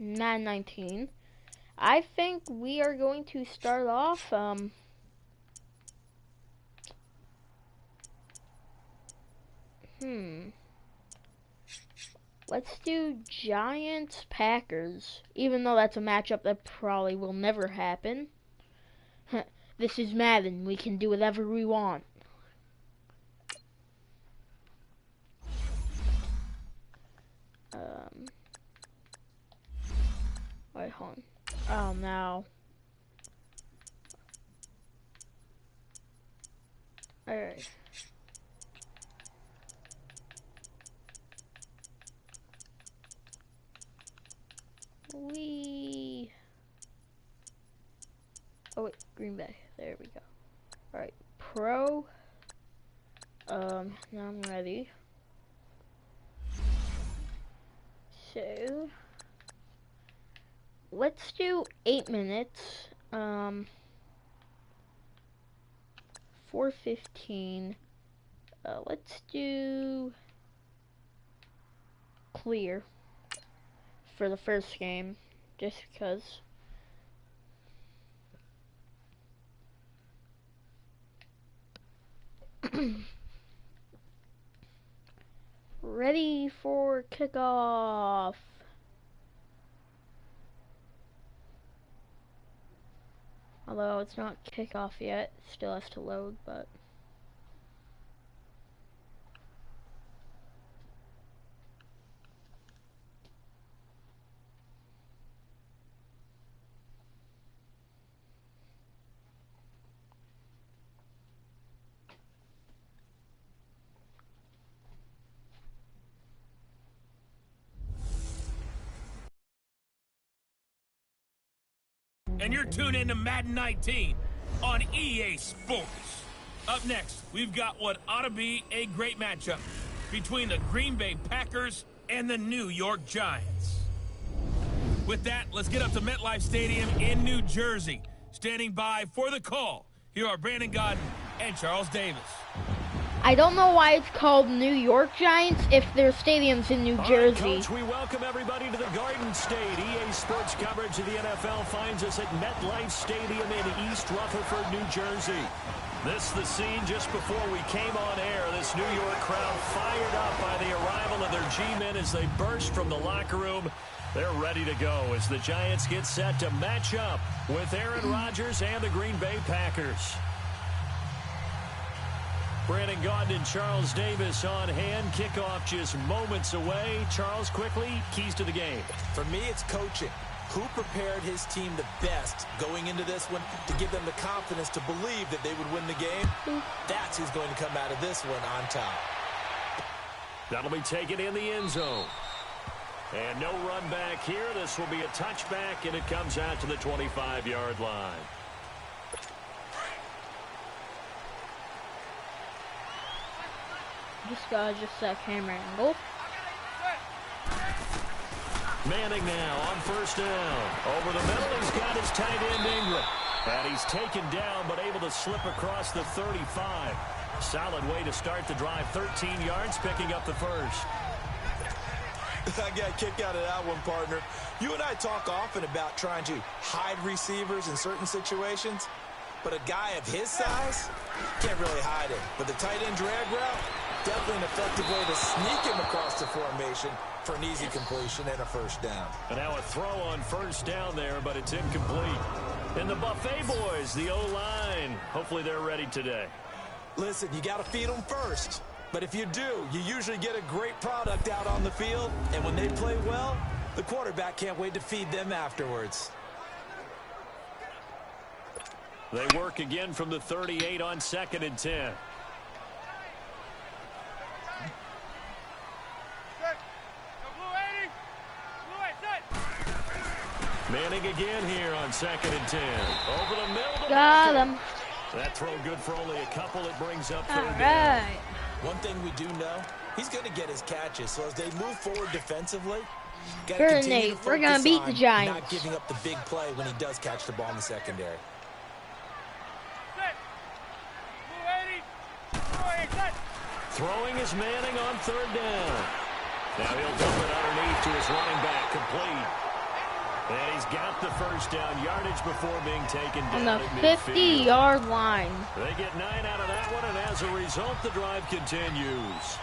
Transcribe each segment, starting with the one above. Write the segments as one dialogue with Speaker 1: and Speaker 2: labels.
Speaker 1: Madden 19. I think we are going to start off, let's do Giants Packers, even though that's a matchup that probably will never happen. This is Madden, we can do whatever we want. Wait, hold on. Oh, no. Alright. Oh wait, Green Bay. There we go. Alright, Pro. Now I'm ready. So let's do 8 minutes. 4:15. Let's do clear for the first game, just because. Ready for kickoff. Although it's not kickoff yet, still has to load, but.
Speaker 2: And you're tuned into Madden 19 on EA Sports. Up next, we've got what ought to be a great matchup between the Green Bay Packers and the New York Giants. With that, let's get up to MetLife Stadium in New Jersey. Standing by for the call, here are Brandon Godden and Charles Davis.
Speaker 1: I don't know why it's called New York Giants if their stadium's in New Jersey.
Speaker 3: All right, Coach, we welcome everybody to the Garden State. EA Sports coverage of the NFL finds us at MetLife Stadium in East Rutherford, New Jersey. This is the scene just before we came on air. This New York crowd fired up by the arrival of their G-men as they burst from the locker room. They're ready to go as the Giants get set to match up with Aaron Rodgers and the Green Bay Packers. Brandon Gaudin and Charles Davis on hand. Kickoff just moments away. Charles, quickly, keys to the game.
Speaker 4: For me, it's coaching. Who prepared his team the best going into this one to give them the confidence to believe that they would win the game? That's who's going to come out of this one on top.
Speaker 3: That'll be taken in the end zone. And no run back here. This will be a touchback, and it comes out to the 25-yard line.
Speaker 1: Just gotta adjust that camera angle.
Speaker 3: Manning now on first down. Over the middle, he's got his tight end Ingram. And he's taken down, but able to slip across the 35. Solid way to start the drive. 13 yards, picking up the first.
Speaker 4: I got a kick out of that one, partner. You and I talk often about trying to hide receivers in certain situations. But a guy of his size can't really hide him. But the tight end drag route, definitely an effective way to sneak him across the formation for an easy completion and a first down.
Speaker 3: And now a throw on first down there, but it's incomplete. And the Buffet boys, the O-line, hopefully they're ready today.
Speaker 4: Listen, you got to feed them first. But if you do, you usually get a great product out on the field. And when they play well, the quarterback can't wait to feed them afterwards.
Speaker 3: They work again from the 38 on 2nd and 10. Manning again here on 2nd and 10. Over the middle.
Speaker 1: Got him.
Speaker 3: That throw good for only a couple. It brings up
Speaker 1: All
Speaker 3: third down.
Speaker 1: right.
Speaker 4: One thing we do know, he's going to get his catches. So as they move forward defensively,
Speaker 1: Nate, we're going to beat the Giants.
Speaker 4: Not giving up the big play when he does catch the ball in the secondary.
Speaker 3: Throwing is Manning on third down. Now he'll dump it underneath to his running back, complete. And he's got the first down, yardage before being taken down
Speaker 1: On the
Speaker 3: at
Speaker 1: 50-yard line.
Speaker 3: They get 9 out of that one, and as a result, the drive continues.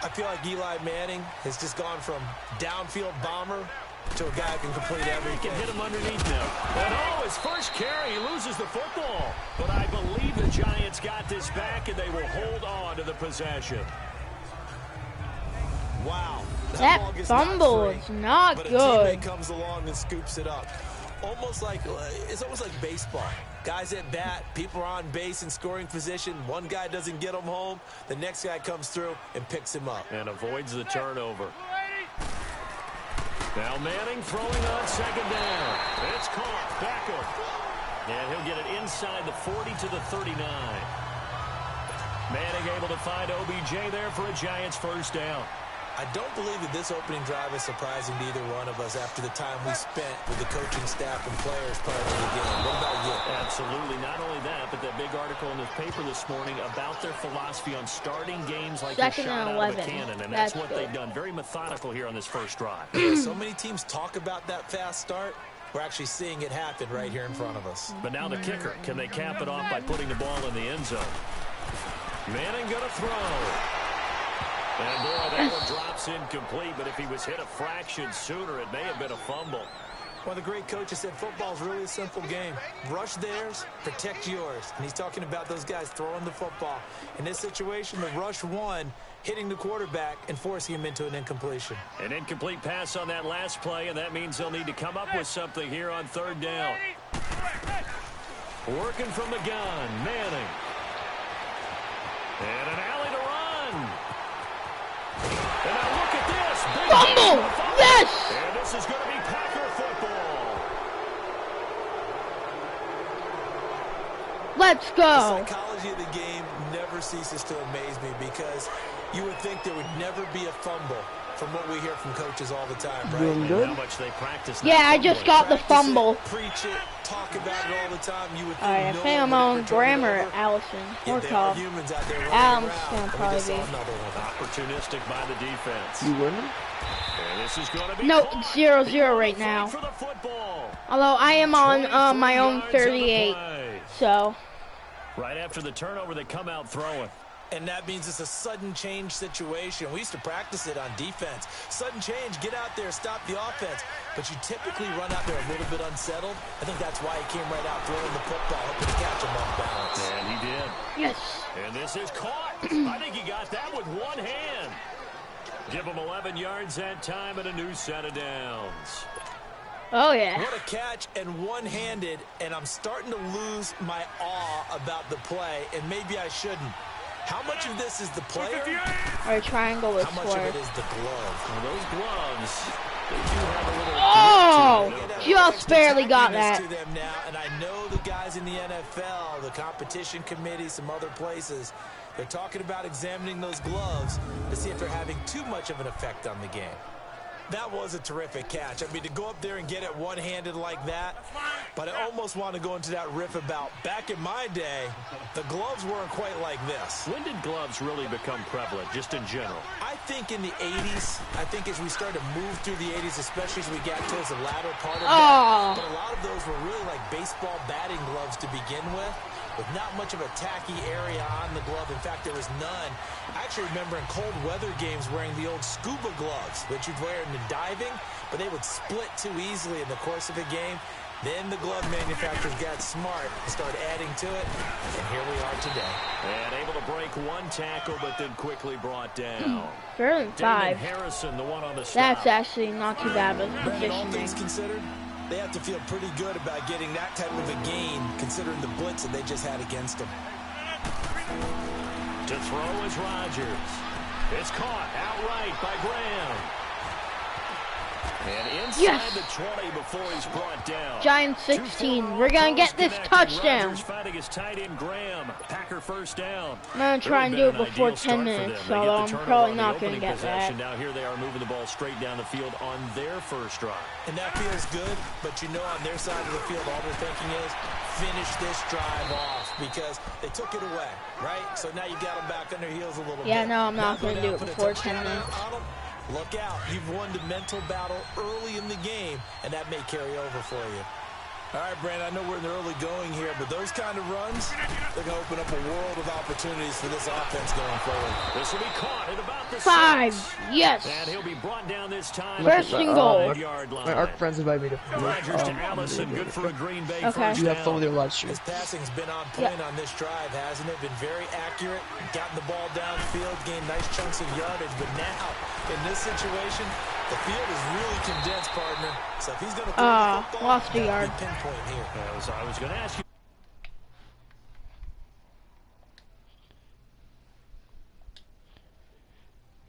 Speaker 4: I feel like Eli Manning has just gone from downfield bomber to a guy who can complete everything.
Speaker 3: He can hit him underneath now. And his first carry, he loses the football. But I believe the Giants got this back, and they will hold on to the possession.
Speaker 4: Wow.
Speaker 1: That
Speaker 4: ball gets
Speaker 1: fumble
Speaker 4: knocked
Speaker 1: is
Speaker 4: free,
Speaker 1: not
Speaker 4: but
Speaker 1: good.
Speaker 4: a teammate comes along and scoops it up. It's almost like baseball. Guys at bat, people are on base in scoring position. One guy doesn't get him home. The next guy comes through and picks him up.
Speaker 3: And avoids the turnover. Now Manning throwing on second down. It's caught. Beckham. And he'll get it inside the 40 to the 39. Manning able to find OBJ there for a Giants first down.
Speaker 4: I don't believe that this opening drive is surprising to either one of us after the time we spent with the coaching staff and players prior to the game. What about you?
Speaker 3: Absolutely. Not only that, but that big article in the paper this morning about their philosophy on starting games like a shot out of a cannon. And that's what they've done. Very methodical here on this first drive.
Speaker 4: So many teams talk about that fast start. We're actually seeing it happen right here in front of us.
Speaker 3: But now the kicker. Can they cap it off by putting the ball in the end zone? Manning going to throw. And boy, that one drops incomplete, but if he was hit a fraction sooner, it may have been a fumble.
Speaker 4: Well, the great coach has said football's really a simple game. Rush theirs, protect yours. And he's talking about those guys throwing the football. In this situation, the rush won, hitting the quarterback and forcing him into an incompletion.
Speaker 3: An incomplete pass on that last play, and that means they'll need to come up with something here on third down. Working from the gun, Manning. And an alley to run. And now look at this. Big
Speaker 1: Fumble! Yes!
Speaker 3: And this is going to be Packer football.
Speaker 1: Let's go.
Speaker 4: The psychology of the game never ceases to amaze me because you would think there would never be a fumble from what we hear from coaches all the time, right?
Speaker 3: And how much they practice that
Speaker 1: Yeah, I just got the fumble.
Speaker 4: Preach it, talk about it all the time. You would think
Speaker 1: Alright, I
Speaker 4: no
Speaker 1: think I'm
Speaker 4: one would
Speaker 1: on
Speaker 4: ever turn it
Speaker 1: grammar,
Speaker 4: over.
Speaker 1: Allison.
Speaker 4: Yeah,
Speaker 1: Or
Speaker 4: there are
Speaker 1: Cobb.
Speaker 4: humans out there running
Speaker 1: Adam's
Speaker 4: around.
Speaker 1: gonna
Speaker 4: And we
Speaker 1: probably
Speaker 4: just saw
Speaker 1: be.
Speaker 4: another one.
Speaker 3: Opportunistic by the defense.
Speaker 5: You winning?
Speaker 3: And this is going to be
Speaker 1: No,
Speaker 3: caught.
Speaker 1: it's 0-0 right now.
Speaker 3: For the football.
Speaker 1: Although I am on
Speaker 3: 23
Speaker 1: my own
Speaker 3: yards on the
Speaker 1: 38.
Speaker 3: play.
Speaker 1: So,
Speaker 3: Right after the turnover, they come out throwing.
Speaker 4: And that means it's a sudden change situation. We used to practice it on defense. Sudden change, get out there, stop the offense. But you typically run out there a little bit unsettled. I think that's why he came right out throwing the football, hoping to catch him off balance.
Speaker 3: And he did.
Speaker 1: yes.
Speaker 3: And this is caught. I think he got that with one hand. Give him 11 yards that time and a new set of downs.
Speaker 1: Oh, yeah.
Speaker 4: What a catch and one-handed, and I'm starting to lose my awe about the play, and maybe I shouldn't. How much of this is the player?
Speaker 1: Alright, triangle is
Speaker 4: How much
Speaker 1: square.
Speaker 4: of it is the glove?
Speaker 3: Well, those gloves, they do have a little
Speaker 1: Oh!
Speaker 3: grip to them.
Speaker 1: Just barely got
Speaker 4: Tackiness
Speaker 1: that.
Speaker 4: to them now, and I know the guys in the NFL, the competition committee, some other places, they're talking about examining those gloves to see if they're having too much of an effect on the game. That was a terrific catch. I mean, to go up there and get it one-handed like that, but I almost want to go into that riff about back in my day, the gloves weren't quite like this.
Speaker 3: When did gloves really become prevalent, just in general?
Speaker 4: I think in the 80s, I think as we started to move through the 80s, especially as we got towards the latter part of that, but a lot of those were really like baseball batting gloves to begin with not much of a tacky area on the glove. In fact, there was none. I actually remember in cold weather games wearing the old scuba gloves that you'd wear in the diving, but they would split too easily in the course of a game. Then the glove manufacturers got smart and started adding to it, and here we are today.
Speaker 3: And able to break one tackle, but then quickly brought down.
Speaker 1: Third and 5.
Speaker 3: Harrison, the one on the stop.
Speaker 1: That's actually not too bad of a
Speaker 4: Brandon, all
Speaker 1: positioning.
Speaker 4: things considered, they have to feel pretty good about getting that type of a gain, considering the blitz that they just had against them.
Speaker 3: To throw is Rodgers. It's caught outright by Graham. And inside
Speaker 1: Yes.
Speaker 3: the 20 before he's brought down.
Speaker 1: Giants 16. We're going to get this touchdown.
Speaker 3: Rodgers finding his tight end Graham. Packer first down.
Speaker 1: I'm going to try and do it before 10 minutes, although I'm probably not going to get that.
Speaker 3: Now here they are moving the ball straight down the field on their first drive.
Speaker 4: And that feels good, but you know on their side of the field, all they're thinking is finish this drive off because they took it away, right? So now you got them back on their heels a little bit.
Speaker 1: Yeah, no, I'm not
Speaker 4: Now
Speaker 1: going to do
Speaker 4: down,
Speaker 1: it
Speaker 4: put a
Speaker 1: before 10
Speaker 4: touchdown
Speaker 1: minutes.
Speaker 4: on 'em. Look out. You've won the mental battle early in the game, and that may carry over for you. All right, Brandon, I know we're in the early going here, but those kind of runs, they're going to open up a world of opportunities for this offense going forward.
Speaker 3: This will be caught at about the
Speaker 1: 5.
Speaker 3: 6.
Speaker 1: Yes.
Speaker 3: And he'll be brought down this time.
Speaker 1: First and goal.
Speaker 5: My ARC friends invited me to
Speaker 3: Rodgers to Allison, good for a Green Bay
Speaker 1: Okay.
Speaker 3: first
Speaker 5: you have
Speaker 3: down.
Speaker 5: fun with your live stream.
Speaker 4: His passing's been on point on this drive, hasn't it? Been very accurate, gotten the ball downfield, gained nice chunks of yardage. But now, in this situation, the field is really condensed, partner. So if he's going to throw the football,
Speaker 1: lost a yard.
Speaker 4: that'd be pinpoint here.
Speaker 3: I was going to ask you.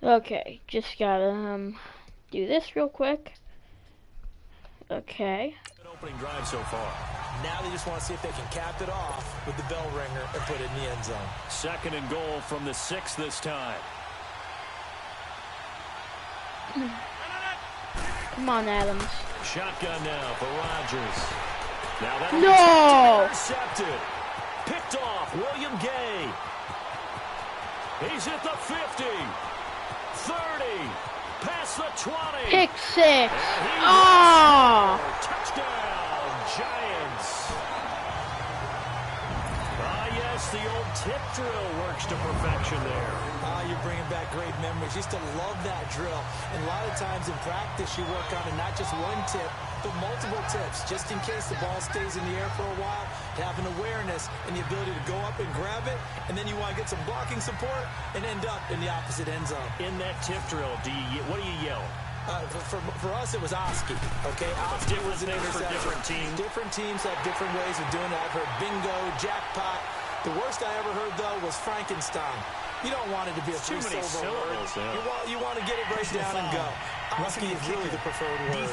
Speaker 1: Okay, just gotta do this real quick. Okay.
Speaker 3: An opening drive so far.
Speaker 4: Now they just want to see if they can cap it off with the bell ringer and put it in the end zone.
Speaker 3: 2nd and goal from the 6 this time.
Speaker 1: Come on, Adams.
Speaker 3: Shotgun now for Rodgers. Now that
Speaker 1: No!
Speaker 3: intercepted. Picked off. William Gay. He's at the 50. 30. Past the 20.
Speaker 1: Pick 6.
Speaker 3: And
Speaker 1: Oh!
Speaker 3: touchdown, Giants. Yes, the old tip drill works to perfection there.
Speaker 4: You're bringing back great memories. Used to love that drill. And a lot of times in practice, you work on it, not just one tip, but multiple tips, just in case the ball stays in the air for a while, to have an awareness and the ability to go up and grab it, and then you want to get some blocking support and end up in the opposite end zone.
Speaker 3: In that tip drill, what do you yell?
Speaker 4: For us, it was Oski. Okay, Oski was an interception.
Speaker 3: Different teams.
Speaker 4: Different teams have different ways of doing it. I've heard bingo, jackpot. The worst I ever heard, though, was Frankenstein. You don't want it to be a three-syllable word.
Speaker 3: Yeah.
Speaker 4: You want to get it right down and go. Oski is really the preferred word.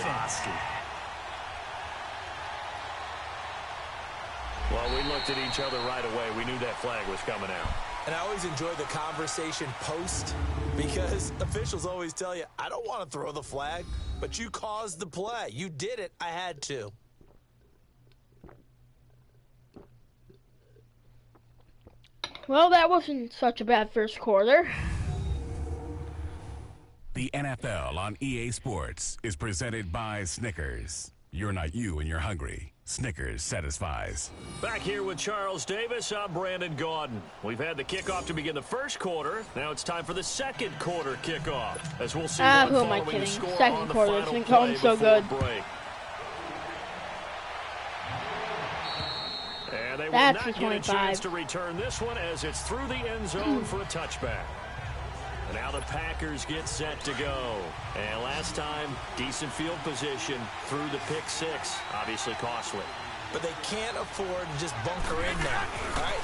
Speaker 3: Well, we looked at each other right away. We knew that flag was coming out.
Speaker 4: And I always enjoy the conversation post because officials always tell you, I don't want to throw the flag, but you caused the play. You did it. I had to.
Speaker 1: Well, that wasn't such a bad first quarter.
Speaker 6: The NFL on EA Sports is presented by Snickers. You're not you and you're hungry. Snickers satisfies.
Speaker 3: Back here with Charles Davis, I'm Brandon Gaudin. We've had the kickoff to begin the first quarter. Now it's time for the second quarter kickoff. As we'll see
Speaker 1: who am I kidding? Second quarter isn't going so good.
Speaker 3: And they will
Speaker 1: That's
Speaker 3: not
Speaker 1: the
Speaker 3: get a
Speaker 1: 25.
Speaker 3: chance to return this one as it's through the end zone for a touchback. And now the Packers get set to go. And last time, decent field position through the pick 6. Obviously costly.
Speaker 4: But they can't afford to just bunker in now. All right?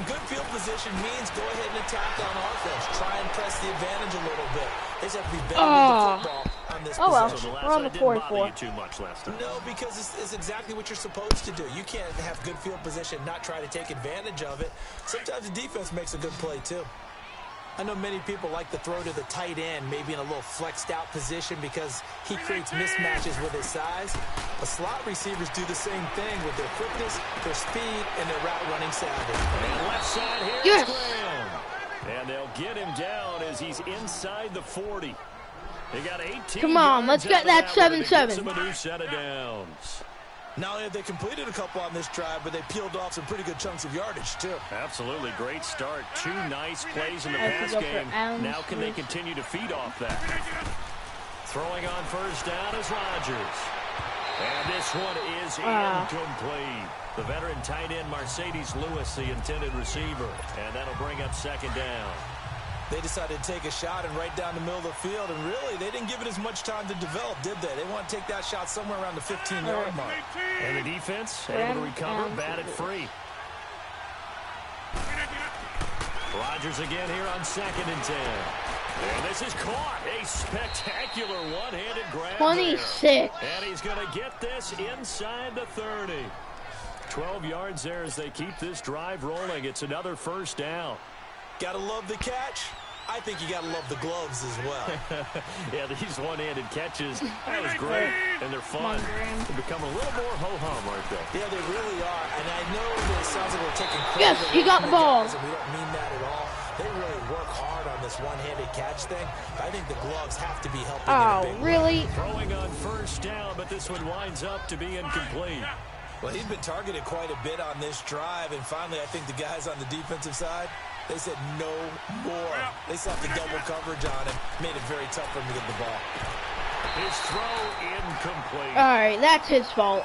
Speaker 4: Good field position means go ahead and attack on offense. Try and press the advantage a little bit. They just have to be better with the football on this
Speaker 1: Oh, well.
Speaker 4: possession.
Speaker 1: We're on the 44.
Speaker 3: Too much last time.
Speaker 4: No, because it's exactly what you're supposed to do. You can't have good field position, not try to take advantage of it. Sometimes the defense makes a good play, too. I know many people like to throw to the tight end, maybe in a little flexed out position because he creates mismatches with his size. But slot receivers do the same thing with their quickness, their speed, and their route running savvy.
Speaker 3: And left side here,
Speaker 1: Yes.
Speaker 3: Graham. And they'll get him down as he's inside the 40. They got 18.
Speaker 1: Come on, let's get that 7-7.
Speaker 3: Some a new set of downs.
Speaker 4: Not only have they completed a couple on this drive, but they peeled off some pretty good chunks of yardage, too.
Speaker 3: Absolutely great start. 2 nice plays in the
Speaker 1: I
Speaker 3: pass
Speaker 1: could go for
Speaker 3: game.
Speaker 1: Allen
Speaker 3: Now can they
Speaker 1: Smith.
Speaker 3: continue to feed off that? Throwing on first down is Rodgers. And this one is incomplete. The veteran tight end Mercedes Lewis, the intended receiver. And that'll bring up second down.
Speaker 4: They decided to take a shot and right down the middle of the field, and really, they didn't give it as much time to develop, did they? They want to take that shot somewhere around the 15-yard mark.
Speaker 3: And the defense able to recover, batted free. Rodgers again here on 2nd and 10. And this is caught. A spectacular one-handed grab
Speaker 1: 26.
Speaker 3: there. And he's going to get this inside the 30. 12 yards there as they keep this drive rolling. It's another first down.
Speaker 4: Gotta love the catch. I think you gotta love the gloves as well.
Speaker 3: Yeah, these one-handed catches, that was great. And they're fun. They become a little more ho-hum, aren't they?
Speaker 4: Yeah, they really are. And I know that it sounds like we're taking credit.
Speaker 1: Yes, he got the ball.
Speaker 4: And we don't mean that at all. They really work hard on this one-handed catch thing. I think the gloves have to be helping.
Speaker 1: Oh, really?
Speaker 3: Throwing on first down, but this one winds up to be incomplete.
Speaker 4: Well, he's been targeted quite a bit on this drive, and finally I think the guys on the defensive side, they said no more. They slapped the double coverage on him, made it very tough for him to get the ball.
Speaker 3: His throw incomplete.
Speaker 1: All right, that's his fault.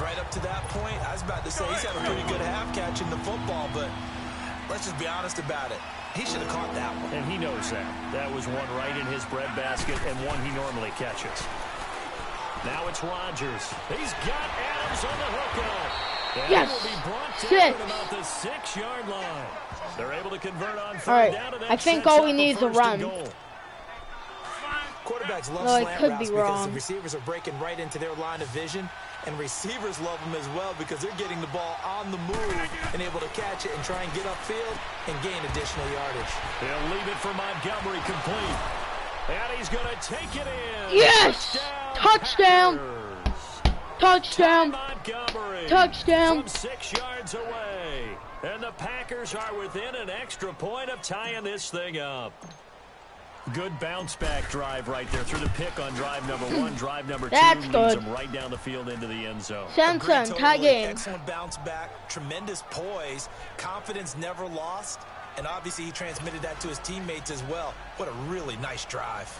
Speaker 4: Right up to that point, I was about to say he's had a pretty good half catching the football, but let's just be honest about it. He should have caught that one.
Speaker 3: And he knows that. That was one right in his breadbasket and one he normally catches. Now it's Rodgers. He's got Adams on the hook. And
Speaker 1: Yes.
Speaker 3: will be brought down
Speaker 1: 6.
Speaker 3: at about the 6-yard line. They're able to convert on third
Speaker 1: All right,
Speaker 3: down. And that
Speaker 1: I think
Speaker 3: sets
Speaker 1: all
Speaker 3: up
Speaker 1: we
Speaker 3: a
Speaker 1: need is a
Speaker 3: first and
Speaker 1: run.
Speaker 3: goal.
Speaker 4: Quarterbacks love
Speaker 1: No, I
Speaker 4: slant
Speaker 1: could
Speaker 4: routes
Speaker 1: be
Speaker 4: because
Speaker 1: wrong.
Speaker 4: the receivers are breaking right into their line of vision, and receivers love them as well because they're getting the ball on the move and able to catch it and try and get upfield and gain additional yardage.
Speaker 3: He'll leave it for Montgomery complete. And he's going to take it in.
Speaker 1: Yes! Touchdown! Touchdown!
Speaker 3: Montgomery.
Speaker 1: Touchdown!
Speaker 3: From 6 yards away. And the Packers are within an extra point of tying this thing up. Good bounce-back drive right there through the pick on drive number 1. Drive number 2
Speaker 1: That's
Speaker 3: leads
Speaker 1: good.
Speaker 3: them right down the field into the end zone.
Speaker 1: Samson, tie game.
Speaker 4: Excellent bounce back, tremendous poise, confidence never lost, and obviously he transmitted that to his teammates as well. What a really nice drive.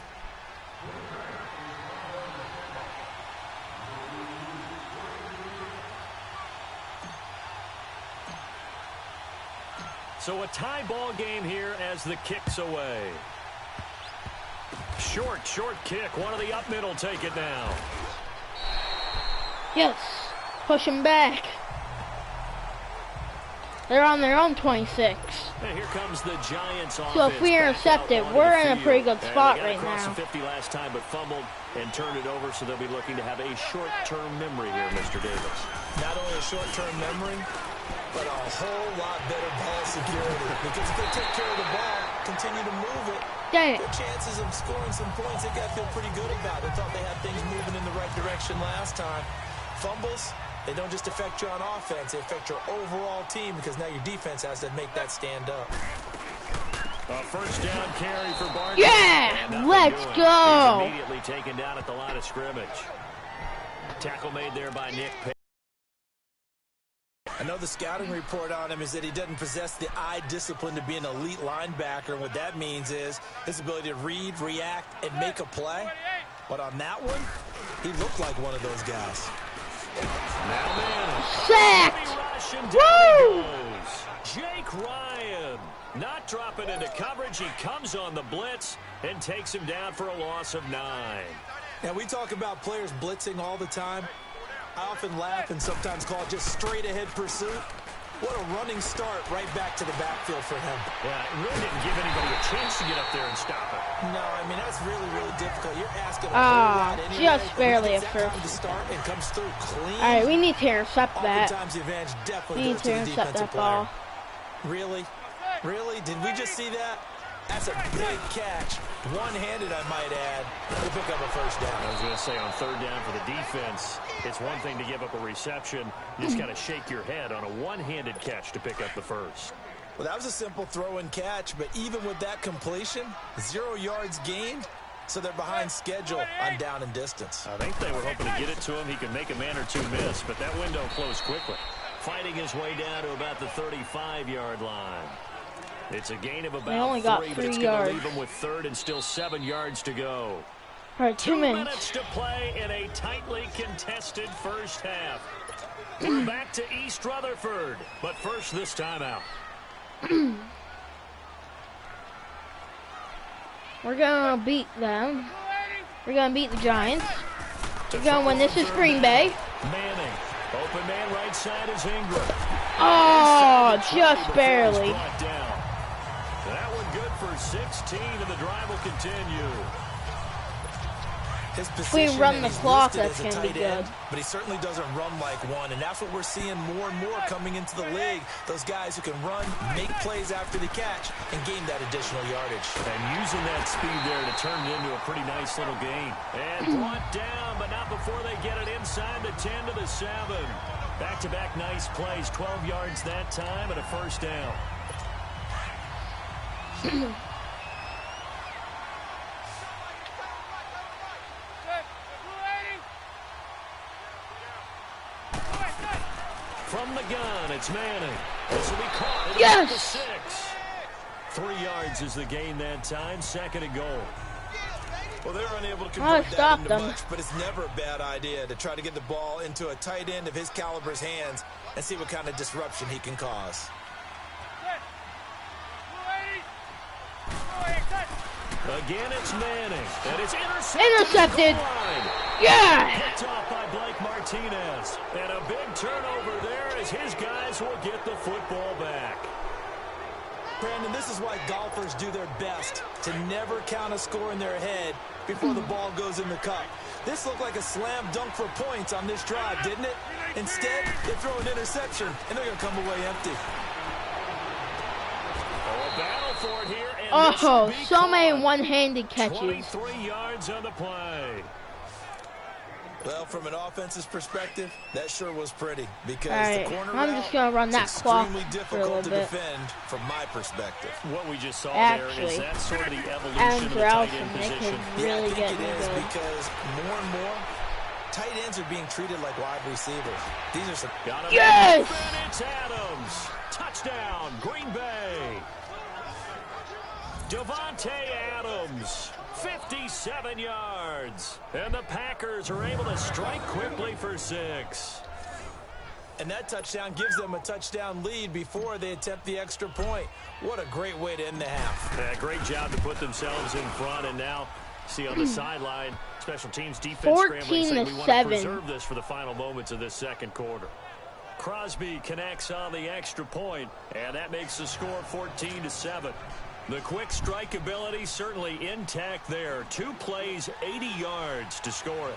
Speaker 3: So a tie ball game here as the kick's away. Short kick. One of the up middle take it now.
Speaker 1: Yes. Push him back. They're on their own 26.
Speaker 3: And here comes the Giants offense.
Speaker 1: So if we intercept it, we're in a pretty good spot right
Speaker 3: across
Speaker 1: now.
Speaker 3: the 50 last time, but fumbled and turned it over, so they'll be looking to have a short-term memory here, Mr. Davis.
Speaker 4: Not only a short-term memory, but a whole lot better ball security. Because if they take care of the ball, continue to move it,
Speaker 1: Dang it.
Speaker 4: their chances of scoring some points, they got to feel pretty good about it. They thought they had things moving in the right direction last time. Fumbles, they don't just affect you on offense, they affect your overall team because now your defense has to make that stand up.
Speaker 3: A first down carry for Barkley.
Speaker 1: Yeah! Let's go!
Speaker 3: He's immediately taken down at the line of scrimmage. Tackle made there by Nick Pitt.
Speaker 4: I know the scouting report on him is that he doesn't possess the eye discipline to be an elite linebacker. And what that means is his ability to read, react, and make a play. But on that one, he looked like one of those guys.
Speaker 3: Now man.
Speaker 1: Sacked!
Speaker 3: Woo!
Speaker 1: Woo!
Speaker 3: Jake Ryan not dropping into coverage. He comes on the blitz and takes him down for a loss of 9.
Speaker 4: Now, we talk about players blitzing all the time. I often laugh and sometimes call it just straight-ahead pursuit. What a running start right back to the backfield for him.
Speaker 3: Yeah, it really didn't give anybody a chance to get up there and stop it.
Speaker 4: No, I mean, that's really, really difficult. You're asking a whole lot anyway.
Speaker 1: Just barely
Speaker 4: He
Speaker 1: at
Speaker 4: gets that
Speaker 1: first.
Speaker 4: time to start and comes through clean.
Speaker 1: All right, we need to intercept that.
Speaker 4: Oftentimes, the advantage definitely
Speaker 1: We need
Speaker 4: goes
Speaker 1: to
Speaker 4: to the
Speaker 1: intercept
Speaker 4: defensive
Speaker 1: that ball.
Speaker 4: player. Really? Really? Did we just see that? That's a big catch. One-handed, I might add, to pick up a first down.
Speaker 3: I was going to say, on third down for the defense, it's one thing to give up a reception. You just got to shake your head on a one-handed catch to pick up the first.
Speaker 4: Well, that was a simple throw and catch, but even with that completion, 0 yards gained, so they're behind schedule on down and distance.
Speaker 3: I think they were hoping to get it to him. He could make a man or two miss, but that window closed quickly. Fighting his way down to about the 35-yard line. It's a gain of about
Speaker 1: They only got
Speaker 3: 3, but
Speaker 1: 3
Speaker 3: it's
Speaker 1: yards.
Speaker 3: going to leave him with third and still 7 yards to go.
Speaker 1: All right, 2
Speaker 3: 2
Speaker 1: minutes.
Speaker 3: minutes to play in a tightly contested first half. We're back to East Rutherford, but first this time out.
Speaker 1: We're gonna beat them. We're gonna beat the Giants. We're gonna win. This is Green Bay.
Speaker 3: Manning. Open man right side is Ingram.
Speaker 1: Oh, just barely.
Speaker 3: Brought down. That one good for 16, and the drive will continue.
Speaker 4: His
Speaker 1: If we
Speaker 4: position,
Speaker 1: run
Speaker 4: and
Speaker 1: the
Speaker 4: he's
Speaker 1: clock,
Speaker 4: listed
Speaker 1: that's
Speaker 4: as a
Speaker 1: gonna be
Speaker 4: tight end,
Speaker 1: good.
Speaker 4: but he certainly doesn't run like one, and that's what we're seeing more and more coming into the league. Those guys who can run, make plays after the catch, and gain that additional yardage.
Speaker 3: And using that speed there to turn it into a pretty nice little gain. And brought down, but not before they get it inside the 10 to the 7. Back-to-back nice plays, 12 yards that time, and a first down. From the gun, it's Manning. This will be caught.
Speaker 1: Yes!
Speaker 3: The 6. 3 yards is the gain that time. 2nd and goal.
Speaker 4: Well, they're unable to convert that
Speaker 1: stop
Speaker 4: into
Speaker 1: them.
Speaker 4: much, but it's never a bad idea to try to get the ball into a tight end of his caliber's hands and see what kind of disruption he can cause.
Speaker 3: Again, it's Manning. And it's intercepted.
Speaker 1: Intercepted. Yeah!
Speaker 3: Picked off by Blake Martinez. And a big turnover there as his guys will get the football back.
Speaker 4: Brandon, this is why golfers do their best to never count a score in their head before the ball goes in the cup. This looked like a slam dunk for points on this drive, didn't it? Instead, they throw an interception, and they're going to come away empty.
Speaker 3: Oh, a battle for it here. And
Speaker 1: Oh,
Speaker 3: this should be
Speaker 1: so many
Speaker 3: caught.
Speaker 1: one-handed catches.
Speaker 3: 23 yards on the play.
Speaker 4: Well, from an offensive perspective, that sure was pretty because
Speaker 1: Alright,
Speaker 4: the corner
Speaker 1: I'm
Speaker 4: route
Speaker 1: just gonna run
Speaker 4: is
Speaker 1: that clock
Speaker 4: extremely
Speaker 1: for a
Speaker 4: difficult
Speaker 1: little
Speaker 4: to
Speaker 1: bit.
Speaker 4: defend from my perspective.
Speaker 3: What we just saw
Speaker 1: Actually,
Speaker 3: there is that sort of the evolution
Speaker 1: Adams
Speaker 3: of the
Speaker 1: or
Speaker 3: tight
Speaker 1: Allison,
Speaker 3: end
Speaker 1: they
Speaker 3: position.
Speaker 1: could
Speaker 4: Yeah, I
Speaker 1: really
Speaker 4: think
Speaker 1: get
Speaker 4: it
Speaker 1: me
Speaker 4: is
Speaker 1: good.
Speaker 4: because more and more tight ends are being treated like wide receivers. These are some
Speaker 3: Got him.
Speaker 1: Yes!
Speaker 3: And it's Adams. Touchdown, Green Bay. Devontae Adams, 57 yards. And the Packers are able to strike quickly for 6.
Speaker 4: and that touchdown gives them a touchdown lead before they attempt the extra point. What a great way to end the half.
Speaker 3: Yeah, great job to put themselves in front, and now see on the sideline, special teams defense scrambling, saying we want to
Speaker 1: 14-7.
Speaker 3: preserve this for the final moments of this 2nd quarter. Crosby connects on the extra point, and that makes the score 14-7. The quick strike ability certainly intact there. 2 plays, 80 yards to score it.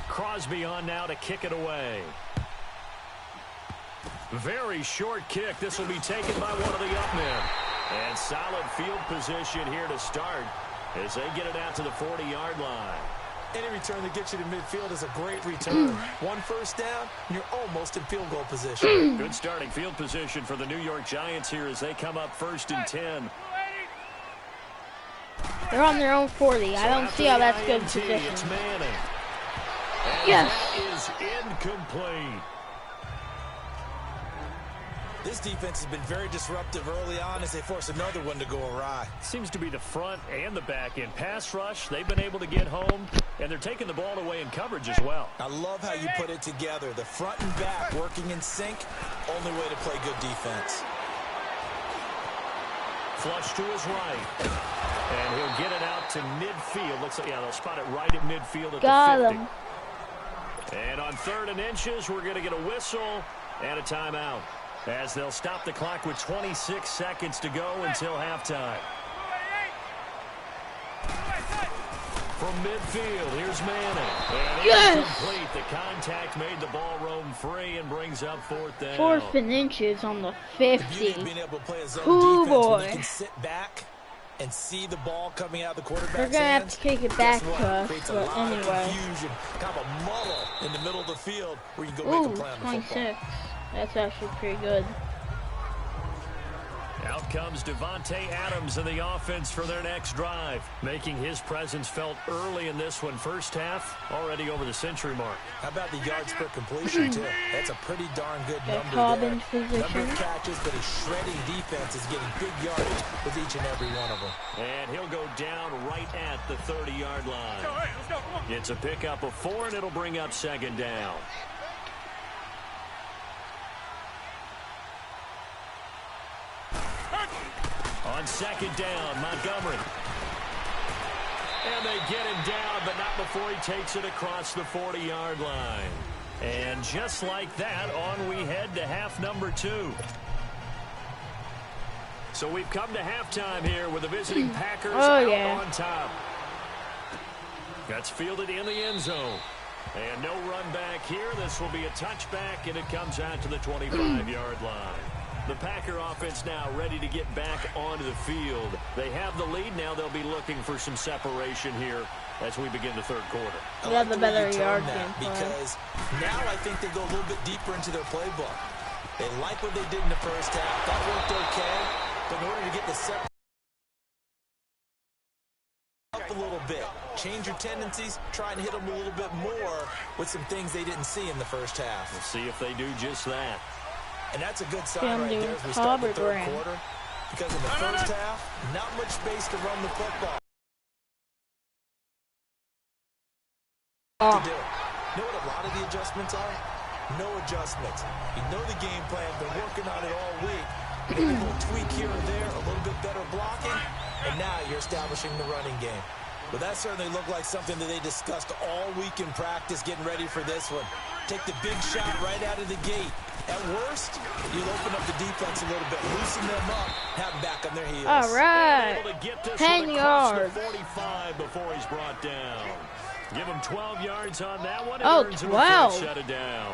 Speaker 3: Crosby on now to kick it away. Very short kick. This will be taken by one of the up men. And solid field position here to start as they get it out to the 40-yard line.
Speaker 4: Any return that gets you to midfield is a great return. One first down, and you're almost in field goal position.
Speaker 3: Good starting field position for the New York Giants here as they come up 1st and 10.
Speaker 1: They're on their own 40. I don't see how that's good
Speaker 3: It's
Speaker 1: position.
Speaker 3: Manning. And
Speaker 1: Yes.
Speaker 3: that is incomplete.
Speaker 4: This defense has been very disruptive early on as they force another one to go awry.
Speaker 3: Seems to be the front and the back end. Pass rush, they've been able to get home, and they're taking the ball away in coverage as well.
Speaker 4: I love how you put it together. The front and back working in sync, only way to play good defense.
Speaker 3: Flush to his right. And he'll get it out to midfield. Looks like, yeah, they'll spot it right at midfield at
Speaker 1: Got
Speaker 3: the 50.
Speaker 1: him.
Speaker 3: And on 3rd and inches, we're going to get a whistle and a timeout, as they'll stop the clock with 26 seconds to go until halftime. From midfield, here's Manning. And
Speaker 1: Yes!
Speaker 3: incomplete. The contact made the ball roam free and brings up 4th down.
Speaker 1: 4th and inches on the
Speaker 4: The beauty of
Speaker 1: 50.
Speaker 4: being able to play a zone
Speaker 1: Ooh,
Speaker 4: defense when
Speaker 1: boy.
Speaker 4: you can sit back and see the ball coming out of the quarterback's
Speaker 1: They're gonna have
Speaker 4: hands.
Speaker 1: to kick it back
Speaker 4: Guess what?
Speaker 1: to us,
Speaker 4: Creates a
Speaker 1: but
Speaker 4: lot of
Speaker 1: anyway.
Speaker 4: confusion, kind of a muddle in the middle of the field where you can go
Speaker 1: Ooh,
Speaker 4: make a play on the football.
Speaker 1: 26. That's actually pretty good.
Speaker 3: Out comes Devontae Adams in the offense for their next drive, making his presence felt early in this one. First half, already over the century mark.
Speaker 4: How about the yards per completion, too? That's a pretty darn good
Speaker 1: Got
Speaker 4: number
Speaker 1: Cobb
Speaker 4: there.
Speaker 1: in position.
Speaker 4: Number of catches, but a shredding defense is getting big yardage with each and every one of them.
Speaker 3: And he'll go down right at the 30-yard line. It's a pickup of 4, and it'll bring up 2nd down. On 2nd down, Montgomery. And they get him down, but not before he takes it across the 40-yard line. And just like that, on we head to half number 2. So we've come to halftime here with the visiting Packers out on top. That's fielded in the end zone. And no run back here. This will be a touchback, and it comes out to the 25-yard line. The Packer offense now ready to get back onto the field. They have the lead. Now they'll be looking for some separation here as we begin the 3rd quarter.
Speaker 1: We have the better
Speaker 4: way you
Speaker 1: yard
Speaker 4: term
Speaker 1: game
Speaker 4: that
Speaker 1: plan.
Speaker 4: because now I think they go a little bit deeper into their playbook. They like what they did in the first half. That worked okay, but in order to get the set up a little bit, change your tendencies, try and hit them a little bit more with some things they didn't see in the first half.
Speaker 3: We'll see if they do just that.
Speaker 4: And that's a good sign right there as we start the third quarter. Because in the first half, not much space to run the football. To do. You know what a lot of the adjustments are? No adjustments. You know the game plan, been working on it all week. Maybe a little tweak here or there, a little bit better blocking, and now you're establishing the running game. But that certainly looked like something that they discussed all week in practice, getting ready for this one. Take the big shot right out of the gate. At worst, you'll open up the defense a little bit, loosen them up, have them back on their heels.
Speaker 1: All right. 10 yards.
Speaker 3: 45 before he's brought down. Give him 12 yards on that one.
Speaker 1: Oh, 12.
Speaker 3: Shut it down.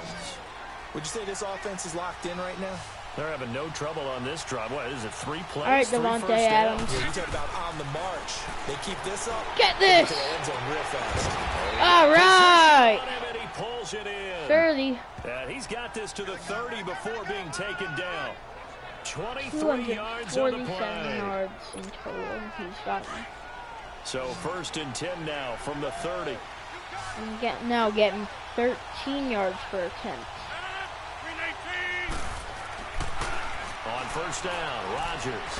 Speaker 4: Would you say this offense is locked in right now?
Speaker 3: They're having no trouble on this drive. What is it, 3 plays?
Speaker 1: All right, Devontae Adams.
Speaker 4: Yeah, you talk about on the march. They keep this up.
Speaker 1: Get this.
Speaker 4: To the end zone real fast.
Speaker 1: All right.
Speaker 3: He pulls it in.
Speaker 1: 30.
Speaker 3: And he's got this to the 30 before being taken down. 23 yards on the play.
Speaker 1: Yards in total. He's gotten.
Speaker 3: So 1st and 10 now from the 30.
Speaker 1: And now getting 13 yards per attempt.
Speaker 3: On 1st down, Rodgers.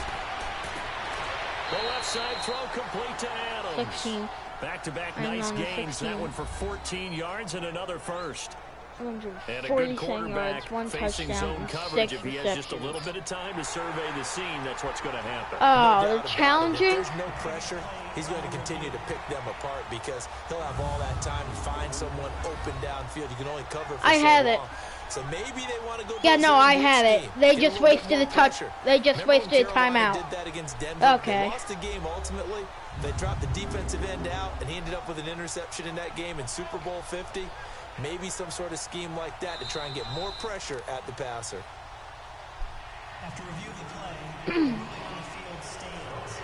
Speaker 3: The left side throw complete to Adams.
Speaker 1: 16.
Speaker 3: Back-to-back nice gains. 16. That one for 14 yards and another first. And a good quarterback facing zone coverage. If he has just a little bit of time to survey the scene, that's what's going to happen.
Speaker 1: Oh, they're challenging.
Speaker 4: If there's no pressure, he's going to continue to pick them apart because he'll have all that time to find someone open downfield. You can only cover for
Speaker 1: I had
Speaker 4: so
Speaker 1: it.
Speaker 4: long. So maybe they want to go.
Speaker 1: Yeah, no, I had it. They
Speaker 4: Get
Speaker 1: just wasted a touch. They just wasted a timeout.
Speaker 4: Did that against Denver.
Speaker 1: Okay.
Speaker 4: They lost the game ultimately. They dropped the defensive end out, and he ended up with an interception in that game in Super Bowl 50. Maybe some sort of scheme like that to try and get more pressure at the passer.
Speaker 7: After review of the play, on the field stands.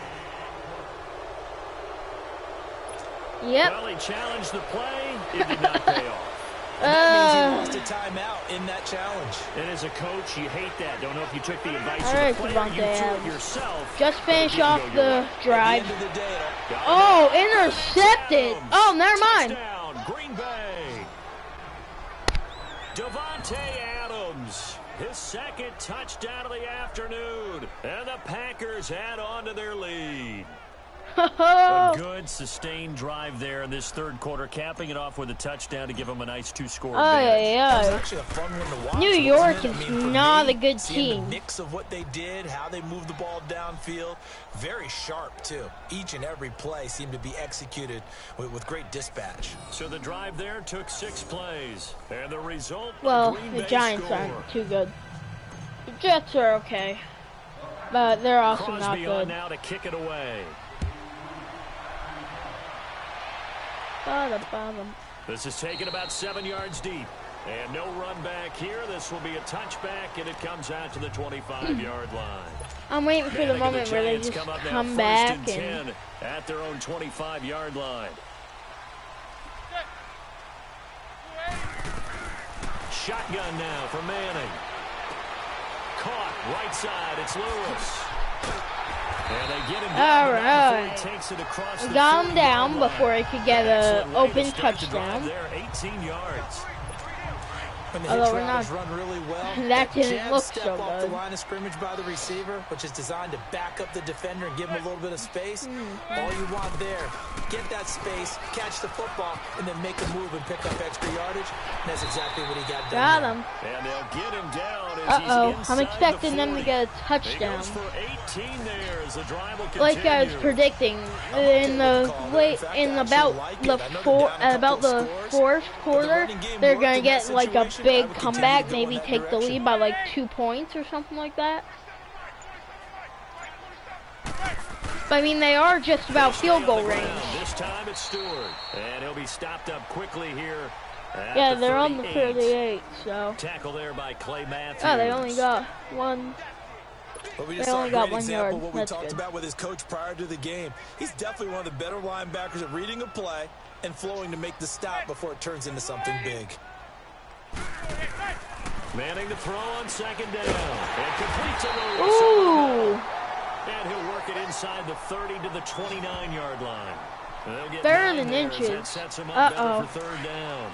Speaker 1: Yep.
Speaker 3: Well, he challenged the play. It did not pay off.
Speaker 4: That means he lost a timeout in that challenge.
Speaker 3: And as a coach, you hate that. Don't know if you took the advice
Speaker 1: All right,
Speaker 3: of the player. You
Speaker 1: Devontae
Speaker 3: threw it yourself.
Speaker 1: Just finish off the drive.
Speaker 4: At the end of the day,
Speaker 1: Oh, intercepted. Oh, never mind.
Speaker 3: Touchdown, Green Bay. Davante Adams, his 2nd touchdown of the afternoon. And the Packers add on to their lead. A good, sustained drive there in this 3rd quarter, capping it off with a touchdown to give them a nice 2-score advantage.
Speaker 4: That was actually a fun one to watch.
Speaker 1: New York is
Speaker 4: for
Speaker 1: not
Speaker 4: me,
Speaker 1: a good
Speaker 4: seeing
Speaker 1: team.
Speaker 4: The mix of what they did, how they moved the ball downfield, very sharp too. Each and every play seemed to be executed with great dispatch.
Speaker 3: So the drive there took 6 plays, and the result.
Speaker 1: Well,
Speaker 3: Green
Speaker 1: the
Speaker 3: Bay
Speaker 1: Giants
Speaker 3: score.
Speaker 1: aren't too good. The Jets are okay, but they're also
Speaker 3: Crosby
Speaker 1: not
Speaker 3: on
Speaker 1: good.
Speaker 3: now to kick it away. This is taken about 7 yards deep. And no run back here. This will be a touchback, and it comes out to the 25-yard line.
Speaker 1: I'm waiting for the moment where they just come back and
Speaker 3: 10 at their own 25-yard line. Shotgun now for Manning. Caught right side. It's Lewis. And they get him down.
Speaker 1: All right.
Speaker 3: He takes it across
Speaker 1: we
Speaker 3: the
Speaker 1: got him
Speaker 3: 40-yard
Speaker 1: down
Speaker 3: line.
Speaker 1: before he could get an open
Speaker 3: Start to drive
Speaker 1: touchdown.
Speaker 3: there, 18 yards.
Speaker 4: When the
Speaker 1: Although
Speaker 4: hitch
Speaker 1: we're
Speaker 4: routes
Speaker 1: not-
Speaker 4: run really well,
Speaker 1: that didn't
Speaker 4: jab
Speaker 1: look
Speaker 4: step
Speaker 1: so
Speaker 4: off
Speaker 1: good.
Speaker 4: the line of scrimmage by the receiver, which is designed to back up the defender and give him a little bit of space. All you want there, get that space, catch the football, and then make a move and pick up extra yardage. And that's exactly what he got done.
Speaker 1: Got
Speaker 4: there.
Speaker 1: him.
Speaker 3: And they'll get him down as
Speaker 1: Uh-oh,
Speaker 3: he's
Speaker 1: I'm
Speaker 3: inside
Speaker 1: expecting
Speaker 3: the
Speaker 1: them to
Speaker 3: 40.
Speaker 1: get a
Speaker 3: He
Speaker 1: touchdown.
Speaker 3: goes for 18 there as the drive will continue.
Speaker 1: Like I was predicting, in the fourth quarter, they're gonna get like a big comeback, maybe take the lead by like 2 points or something like that. But I mean, they are just about field goal range.
Speaker 3: This time it's Stewart, and he'll be stopped up quickly here.
Speaker 1: Yeah, they're on the 38, so.
Speaker 3: Tackle there by Clay Matthews.
Speaker 1: Oh, they only got one.
Speaker 4: But we
Speaker 1: They
Speaker 4: just saw
Speaker 1: only
Speaker 4: a
Speaker 1: got
Speaker 4: great
Speaker 1: 1
Speaker 4: example
Speaker 1: yard.
Speaker 4: of what we
Speaker 1: That's
Speaker 4: talked
Speaker 1: good.
Speaker 4: about with his coach prior to the game. He's definitely one of the better linebackers at reading a play and flowing to make the stop before it turns into something big.
Speaker 3: Manning to throw on second down. And complete to Lewis.
Speaker 1: Ooh.
Speaker 3: And he'll work it inside the 30 to the 29-yard line. They'll get
Speaker 1: 3rd
Speaker 3: 9
Speaker 1: and
Speaker 3: there as
Speaker 1: inches.
Speaker 3: that sets him up better for 3rd down.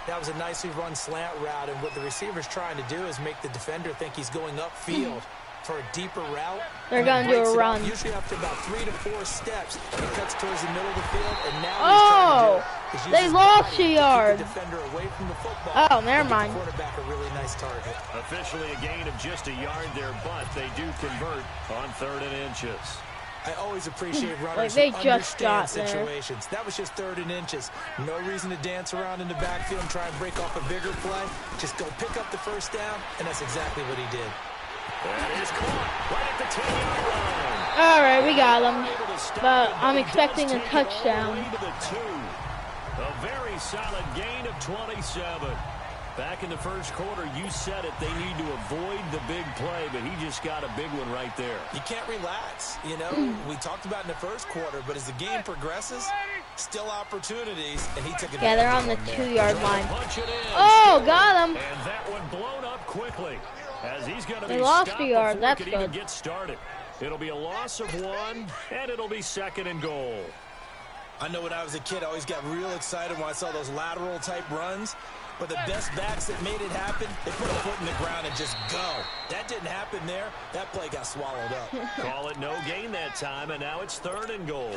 Speaker 4: That was a nicely run slant route, and what the receiver's trying to do is make the defender think he's going upfield for a deeper route.
Speaker 1: They're going to do a run.
Speaker 4: Usually after about 3 to 4 steps, he cuts towards the middle of the field, and now
Speaker 1: Oh,
Speaker 4: he's trying to
Speaker 1: they
Speaker 4: use
Speaker 1: lost
Speaker 4: his
Speaker 1: a
Speaker 4: body to
Speaker 1: yard.
Speaker 4: keep the defender away from the football.
Speaker 1: Oh, never mind.
Speaker 4: Give the quarterback a really nice target.
Speaker 3: Officially a gain of just a yard there, but they do convert on 3rd and inches.
Speaker 4: I always appreciate runners
Speaker 1: they
Speaker 4: who
Speaker 1: just
Speaker 4: understand
Speaker 1: got there.
Speaker 4: situations. That was just 3rd and inches. No reason to dance around in the backfield and try and break off a bigger play. Just go pick up the 1st down, and that's exactly what he did.
Speaker 3: That is caught right at the 10-yard line.
Speaker 1: All right, we got him. But I'm expecting a touchdown.
Speaker 3: A very solid gain of 27. Back in the 1st quarter, you said it. They need to avoid the big play, but he just got a big one right there.
Speaker 4: You can't relax. You know, we talked about in the 1st quarter, but as the game progresses, still opportunities, and he took it.
Speaker 1: Yeah, they're on the 2-yard line.
Speaker 3: Punch it in.
Speaker 1: Oh, got him.
Speaker 3: And that one blown up quickly. As he's going to be
Speaker 1: They lost
Speaker 3: stopped
Speaker 1: a yard.
Speaker 3: before it
Speaker 1: That's
Speaker 3: could even
Speaker 1: good.
Speaker 3: get started. It'll be a loss of 1, and it'll be 2nd and goal.
Speaker 4: I know when I was a kid, I always got real excited when I saw those lateral type runs. But the best backs that made it happen, they put a foot in the ground and just go. That didn't happen there. That play got swallowed up.
Speaker 3: Call it no gain that time, and now it's 3rd and goal.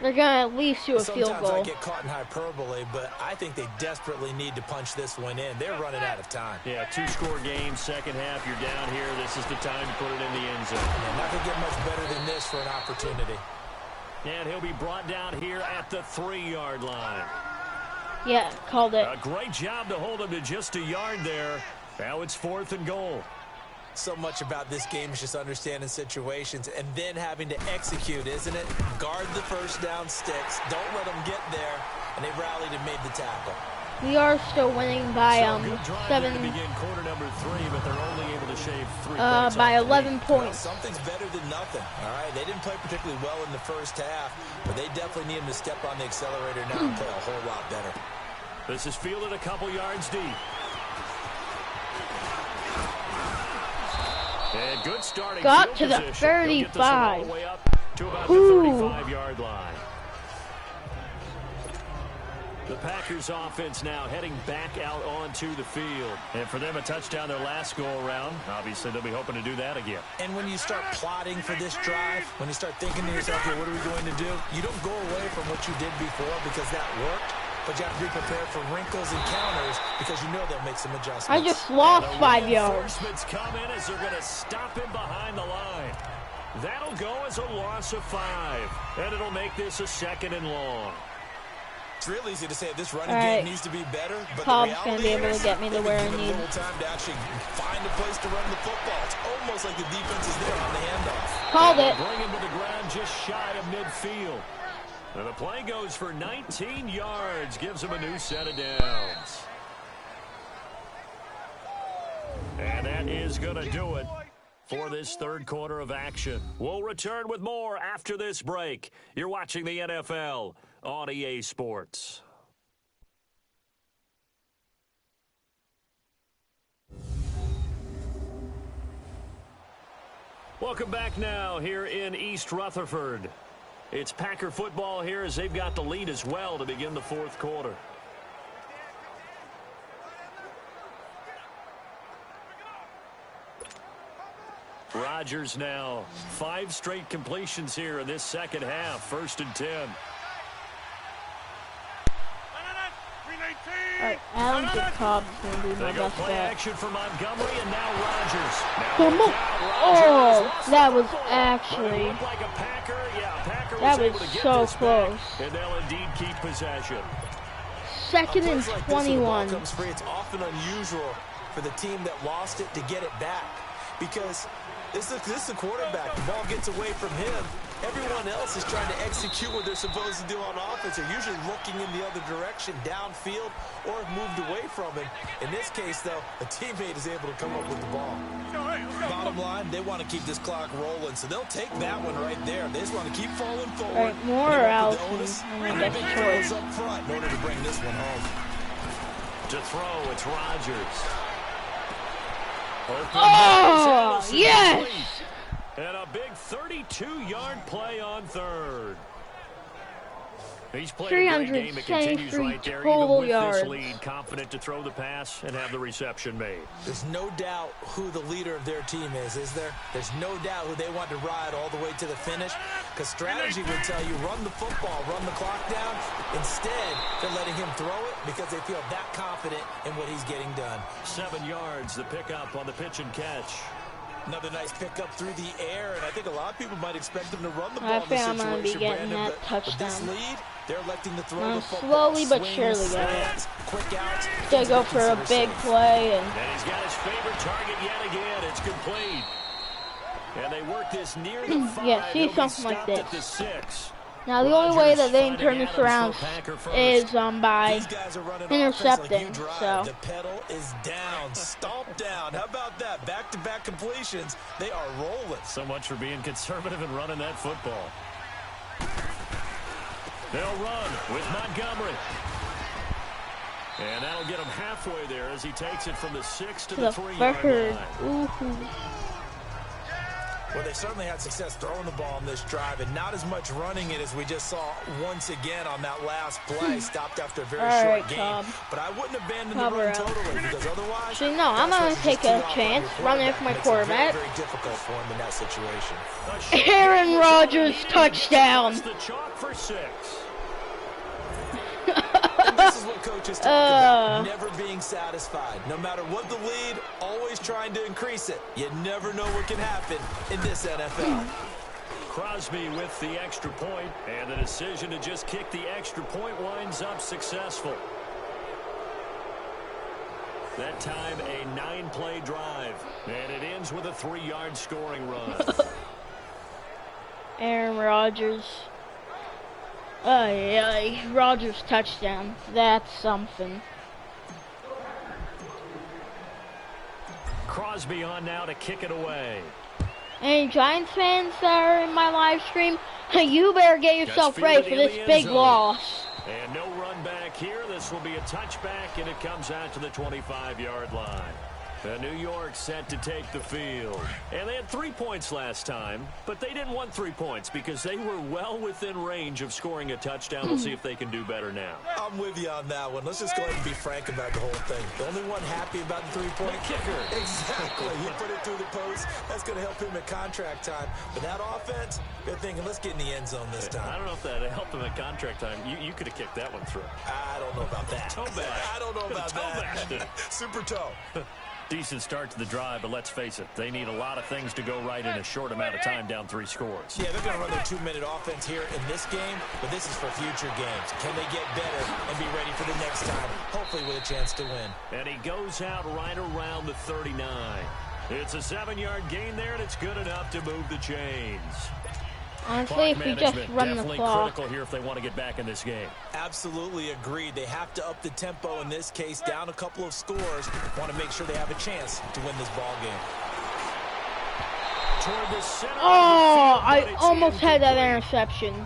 Speaker 1: They're going to at least do a field
Speaker 4: Sometimes I
Speaker 1: goal.
Speaker 4: get caught in hyperbole, but I think they desperately need to punch this one in. They're running out of time.
Speaker 3: Yeah, 2-score game, 2nd half, you're down here. This is the time to put it in the end zone.
Speaker 4: Yeah, not going to get much better than this for an opportunity.
Speaker 3: And he'll be brought down here at the 3-yard line.
Speaker 1: Yeah, called it.
Speaker 3: A great job to hold him to just a yard there. Now it's 4th and goal.
Speaker 4: So much about this game is just understanding situations and then having to execute, isn't it? Guard the 1st down sticks. Don't let them get there. And they rallied and made the tackle.
Speaker 1: We are still winning by
Speaker 3: So good drive
Speaker 1: 7.
Speaker 3: to begin quarter number 3, but they're only able to shave 3 points
Speaker 1: By
Speaker 3: off the
Speaker 1: 11
Speaker 3: lead.
Speaker 4: Well,
Speaker 1: points.
Speaker 4: something's better than nothing. All right, they didn't play particularly well in the 1st half, but they definitely need them to step on the accelerator now and play a whole lot better.
Speaker 3: This is fielded a couple yards deep. And good starting
Speaker 1: Got
Speaker 3: field
Speaker 1: to the
Speaker 3: position. He'll get this one all the
Speaker 1: 35.
Speaker 3: way up to about the 35-yard line. The Packers offense now heading back out onto the field. And for them, a touchdown their last go-around. Obviously, they'll be hoping to do that again.
Speaker 4: And when you start plotting for this drive, when you start thinking to yourself, okay, what are we going to do? You don't go away from what you did before because that worked, but you have to be prepared for wrinkles and counters because you know they'll make some adjustments.
Speaker 1: I just lost 5 yards.
Speaker 3: Reinforcements come in as they're going to stop him behind the line. That'll go as a loss of 5, and it'll make this a 2nd and long.
Speaker 4: It's real easy to say this running
Speaker 1: All right.
Speaker 4: game needs to be better, but
Speaker 1: Cobb's
Speaker 4: the
Speaker 1: gonna
Speaker 4: reality
Speaker 1: be able to
Speaker 4: is
Speaker 1: get me to
Speaker 4: they've
Speaker 1: where
Speaker 4: been
Speaker 1: I
Speaker 4: given
Speaker 1: need.
Speaker 4: a little time to actually find a place to run the football. It's almost like the defense is there on the handoff.
Speaker 1: Called it.
Speaker 3: Bring him to the ground just shy of midfield. And the play goes for 19 yards, gives him a new set of downs. And that is going to do it for this 3rd quarter of action. We'll return with more after this break. You're watching the NFL on EA Sports. Welcome back now here in East Rutherford. It's Packer football here as they've got the lead as well to begin the 4th quarter. Rodgers now 5 straight completions here in this 2nd half. 1st and 10.
Speaker 1: Alright, I don't think Cobb's going to be my
Speaker 3: They go
Speaker 1: best
Speaker 3: play
Speaker 1: bet.
Speaker 3: action for Montgomery, and now Rodgers. Now
Speaker 1: Come
Speaker 3: look
Speaker 1: on.
Speaker 3: out,
Speaker 1: Oh,
Speaker 3: Rodgers.
Speaker 1: that was
Speaker 3: But it
Speaker 1: actually...
Speaker 3: looked like a Packer. Yeah, Packer was
Speaker 1: That was
Speaker 3: able to get
Speaker 1: so
Speaker 3: this
Speaker 1: close.
Speaker 3: back, and they'll indeed keep possession.
Speaker 1: 2nd and
Speaker 4: Plays like this, when the ball
Speaker 1: 21.
Speaker 4: comes free, it's often unusual for the team that lost it to get it back because this is the quarterback. The ball gets away from him. Everyone else is trying to execute what they're supposed to do on offense. They're usually looking in the other direction, downfield, or have moved away from it. In this case, though, a teammate is able to come up with the ball. Bottom line, they want to keep this clock rolling, so they'll take that one right there. They just want to keep falling forward.
Speaker 1: Alright, more
Speaker 4: They want
Speaker 1: Allison,
Speaker 4: the onus
Speaker 1: and I
Speaker 4: and
Speaker 1: guess
Speaker 4: big
Speaker 1: Troy.
Speaker 4: throws up front in order to bring this one home.
Speaker 3: To throw, it's Rodgers.
Speaker 1: Oh, yes!
Speaker 3: And a big 32-yard play on third. He's played a great game. It continues right there, even with this lead, confident to throw the pass and have the reception made.
Speaker 4: There's no doubt who the leader of their team is there? There's no doubt who they want to ride all the way to the finish, because strategy would tell you run the football, run the clock down. Instead, they're letting him throw it because they feel that confident in what he's getting done.
Speaker 3: 7 yards, the pickup on the pitch and catch.
Speaker 4: Another nice pickup through the air, and I think a lot of people might expect them to run the ball
Speaker 1: I
Speaker 4: in this
Speaker 1: think I'm going to be
Speaker 4: situation,
Speaker 1: getting
Speaker 4: Brandon,
Speaker 1: that
Speaker 4: but with this
Speaker 1: touchdown.
Speaker 4: lead, they're electing to throw the football.
Speaker 1: Slowly but
Speaker 4: Swings,
Speaker 1: surely,
Speaker 4: slants, quick outs.
Speaker 1: Gonna go for a big play, and
Speaker 3: And he's got his favorite target yet again. It's complete. And they work this near the 5.
Speaker 1: yeah, see
Speaker 3: He'll be
Speaker 1: something like
Speaker 3: stopped at
Speaker 1: this.
Speaker 3: the 6.
Speaker 1: Now the only way that they can
Speaker 3: Rodgers
Speaker 1: turn this
Speaker 3: finding
Speaker 1: around
Speaker 3: Adams for Packer first.
Speaker 1: is by
Speaker 4: These guys are running
Speaker 1: intercepting.
Speaker 4: offense like you drive.
Speaker 1: So
Speaker 4: The pedal is down, stomped down. How about that? Back-to-back completions. They are rolling.
Speaker 3: So much for being conservative and running that football. They'll run with Montgomery. And that'll get him halfway there as he takes it from the 6 to the
Speaker 1: the
Speaker 3: 3-yard
Speaker 1: record.
Speaker 3: line.
Speaker 1: Ooh.
Speaker 4: Well, they certainly had success throwing the ball on this drive, and not as much running it as we just saw once again on that last play. Stopped after a very
Speaker 1: All
Speaker 4: short
Speaker 1: right,
Speaker 4: game.
Speaker 1: Cobb.
Speaker 4: But I wouldn't abandon
Speaker 1: Cover
Speaker 4: the run
Speaker 1: up.
Speaker 4: totally, because otherwise...
Speaker 1: Actually, no, I'm
Speaker 4: that's
Speaker 1: gonna
Speaker 4: just
Speaker 1: take
Speaker 4: too
Speaker 1: a
Speaker 4: off on
Speaker 1: chance,
Speaker 4: your
Speaker 1: run it for my
Speaker 4: Makes it
Speaker 1: quarterback.
Speaker 4: very, very difficult for him in that situation.
Speaker 1: Aaron Rodgers touchdown.
Speaker 3: The chalk for 6.
Speaker 4: And this is what coaches talk about, never being satisfied. No matter what the lead, always trying to increase it. You never know what can happen in this NFL.
Speaker 3: Crosby with the extra point, and the decision to just kick the extra point winds up successful. That time, a 9-play drive, and it ends with a 3-yard scoring run.
Speaker 1: Aaron Rodgers. Rodgers touchdown. That's something.
Speaker 3: Crosby on now to kick it away.
Speaker 1: Any Giants fans that are in my live stream, you better get yourself ready for this big loss.
Speaker 3: And no run back here. This will be a touchback, and it comes out to the 25-yard line. New York set to take the field. And they had 3 points last time, but they didn't want 3 points because they were well within range of scoring a touchdown. We'll see if they can do better now.
Speaker 4: I'm with you on that one. Let's just go ahead and be frank about the whole thing. The only one happy about the three-point
Speaker 3: kicker.
Speaker 4: Exactly. You put it through the post. That's going to help him at contract time. But that offense, they're thinking, let's get in the end zone this time.
Speaker 3: I don't know if that helped him at contract time. You could have kicked that one through.
Speaker 4: I don't know about that.
Speaker 3: Toe bash.
Speaker 4: I don't know about that. Super toe.
Speaker 3: Decent start to the drive, but let's face it, they need a lot of things to go right in a short amount of time, down 3 scores.
Speaker 4: Yeah, they're going to run their 2-minute offense here in this game, but this is for future games. Can they get better and be ready for the next time, hopefully with a chance to win?
Speaker 3: And he goes out right around the 39. It's a 7-yard gain there, and it's good enough to move the chains.
Speaker 1: Honestly, if we just run the clock.
Speaker 3: Critical here if they want to get back in this game.
Speaker 4: Absolutely agreed. They have to up the tempo in this case, down a couple of scores. Want to make sure they have a chance to win this ball game.
Speaker 3: Toward the center
Speaker 1: I almost had that interception.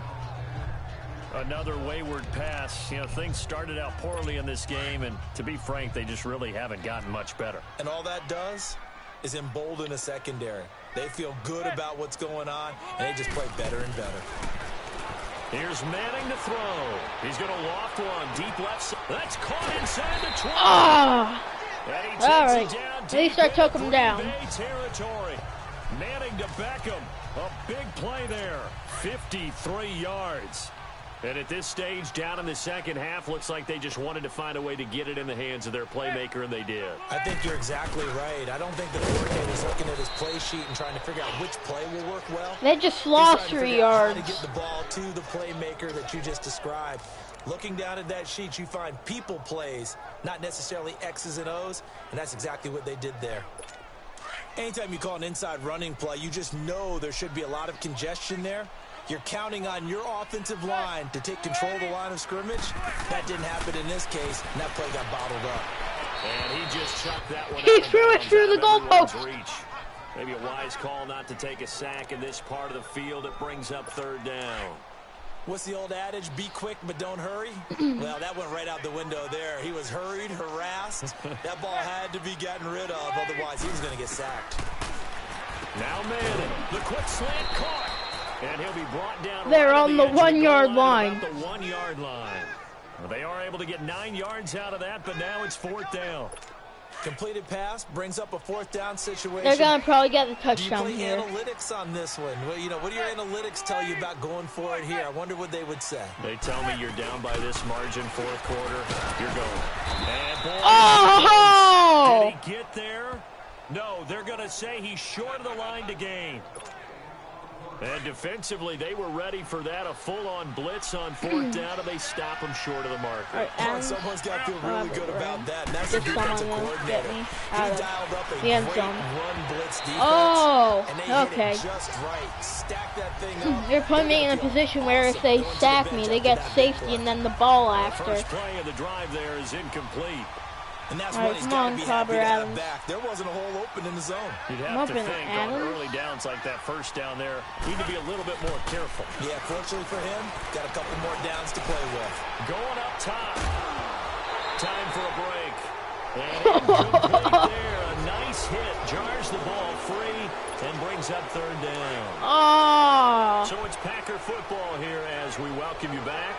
Speaker 3: Another wayward pass. You know, things started out poorly in this game, and to be frank, they just really haven't gotten much better.
Speaker 4: And all that does is embolden a secondary. They feel good about what's going on, and they just play better and better.
Speaker 3: Here's Manning to throw. He's going to loft one. Deep left side. That's caught inside the 20. And he takes
Speaker 1: All right.
Speaker 3: it down.
Speaker 1: At least I took him down.
Speaker 3: Bay territory. Manning to Beckham. A big play there. 53 yards. And at this stage, down in the second half, looks like they just wanted to find a way to get it in the hands of their playmaker, and they did.
Speaker 4: I think you're exactly right. I don't think the coordinator's looking at his play sheet and trying to figure out which play will work well.
Speaker 1: They just lost 3 yards.
Speaker 4: How to get the ball to the playmaker that you just described. Looking down at that sheet, you find people plays, not necessarily X's and O's, and that's exactly what they did there. Anytime you call an inside running play, you just know there should be a lot of congestion there. You're counting on your offensive line to take control of the line of scrimmage. That didn't happen in this case, and that play got bottled up.
Speaker 3: And he just chucked that one.
Speaker 1: He threw it through the goalpost.
Speaker 3: Maybe a wise call not to take a sack in this part of the field. It brings up 3rd down.
Speaker 4: What's the old adage? Be quick, but don't hurry. Well, that went right out the window there. He was hurried, harassed. That ball had to be gotten rid of, otherwise he was going to get sacked.
Speaker 3: Now Madden, the quick slant caught. And he'll be brought down.
Speaker 1: They're
Speaker 3: right
Speaker 1: on the 1 yard line.
Speaker 3: The 1 yard line. Well, they are able to get 9 yards out of that, but now it's 4th down.
Speaker 4: Completed pass brings up a 4th down situation.
Speaker 1: They're going to probably get the touchdown
Speaker 4: do you play
Speaker 1: here.
Speaker 4: Analytics on this one? Well, what do your analytics tell you about going for it here? I wonder what they would say.
Speaker 3: They tell me you're down by this margin, 4th quarter. You're going. And boy,
Speaker 1: oh!
Speaker 3: did he get there? No, they're going to say he's short of the line to gain. And defensively, they were ready for that, a full-on blitz on 4th down, and they stop him short of the marker.
Speaker 4: Right, someone's got to feel really good about that. And that's the defensive coordinator. He dialed up a great run blitz defense.
Speaker 1: Oh,
Speaker 4: and they
Speaker 1: okay.
Speaker 4: hit it just right. Stack that thing up.
Speaker 1: They're putting me in a position where if they sack me, they get safety and then the ball after.
Speaker 3: First play of the drive there is incomplete.
Speaker 4: And that's
Speaker 1: All right,
Speaker 4: what he's
Speaker 1: come
Speaker 4: got
Speaker 1: on,
Speaker 4: to be
Speaker 1: Cobber
Speaker 4: happy to have
Speaker 1: Adams.
Speaker 4: back. There wasn't a hole open in the zone.
Speaker 3: You'd have to
Speaker 1: Muffin
Speaker 3: think on
Speaker 1: Adams.
Speaker 3: early downs like that first down there, need to be a little bit more careful.
Speaker 4: Yeah, fortunately for him, got a couple more downs to play with.
Speaker 3: Going up top. Time for a break. And incomplete there. A nice hit. Jars the ball free and brings up 3rd down.
Speaker 1: Oh!
Speaker 3: So it's Packer football here as we welcome you back.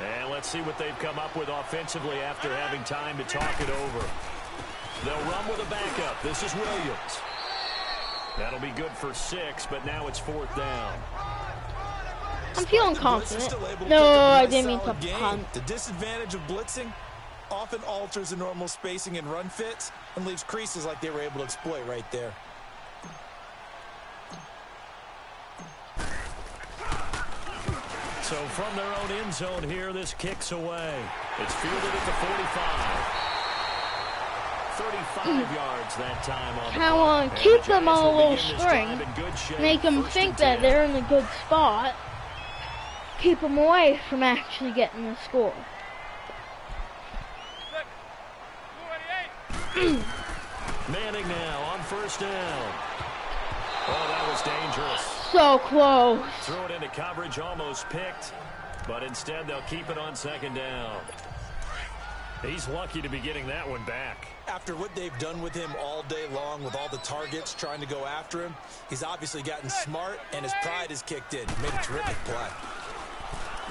Speaker 3: And let's see what they've come up with offensively after having time to talk it over. They'll run with a backup. This is Williams. That'll be good for 6, but now it's 4th down.
Speaker 1: I'm feeling confident. No, I didn't mean to punt.
Speaker 4: The disadvantage of blitzing often alters the normal spacing and run fits and leaves creases like they were able to exploit right there.
Speaker 3: So from their own end zone here, this kicks away. It's fielded at the 45. 35 yards that time on the
Speaker 1: I want to keep them on a little string. Make them think that they're in a good spot. Keep them away from actually getting the score.
Speaker 3: Manning now on 1st down. Oh, that was dangerous.
Speaker 1: So close.
Speaker 3: Throw it into coverage, almost picked, but instead they'll keep it on 2nd down. He's lucky to be getting that one back.
Speaker 4: After what they've done with him all day long, with all the targets trying to go after him, he's obviously gotten smart, and his pride has kicked in. Made a terrific play.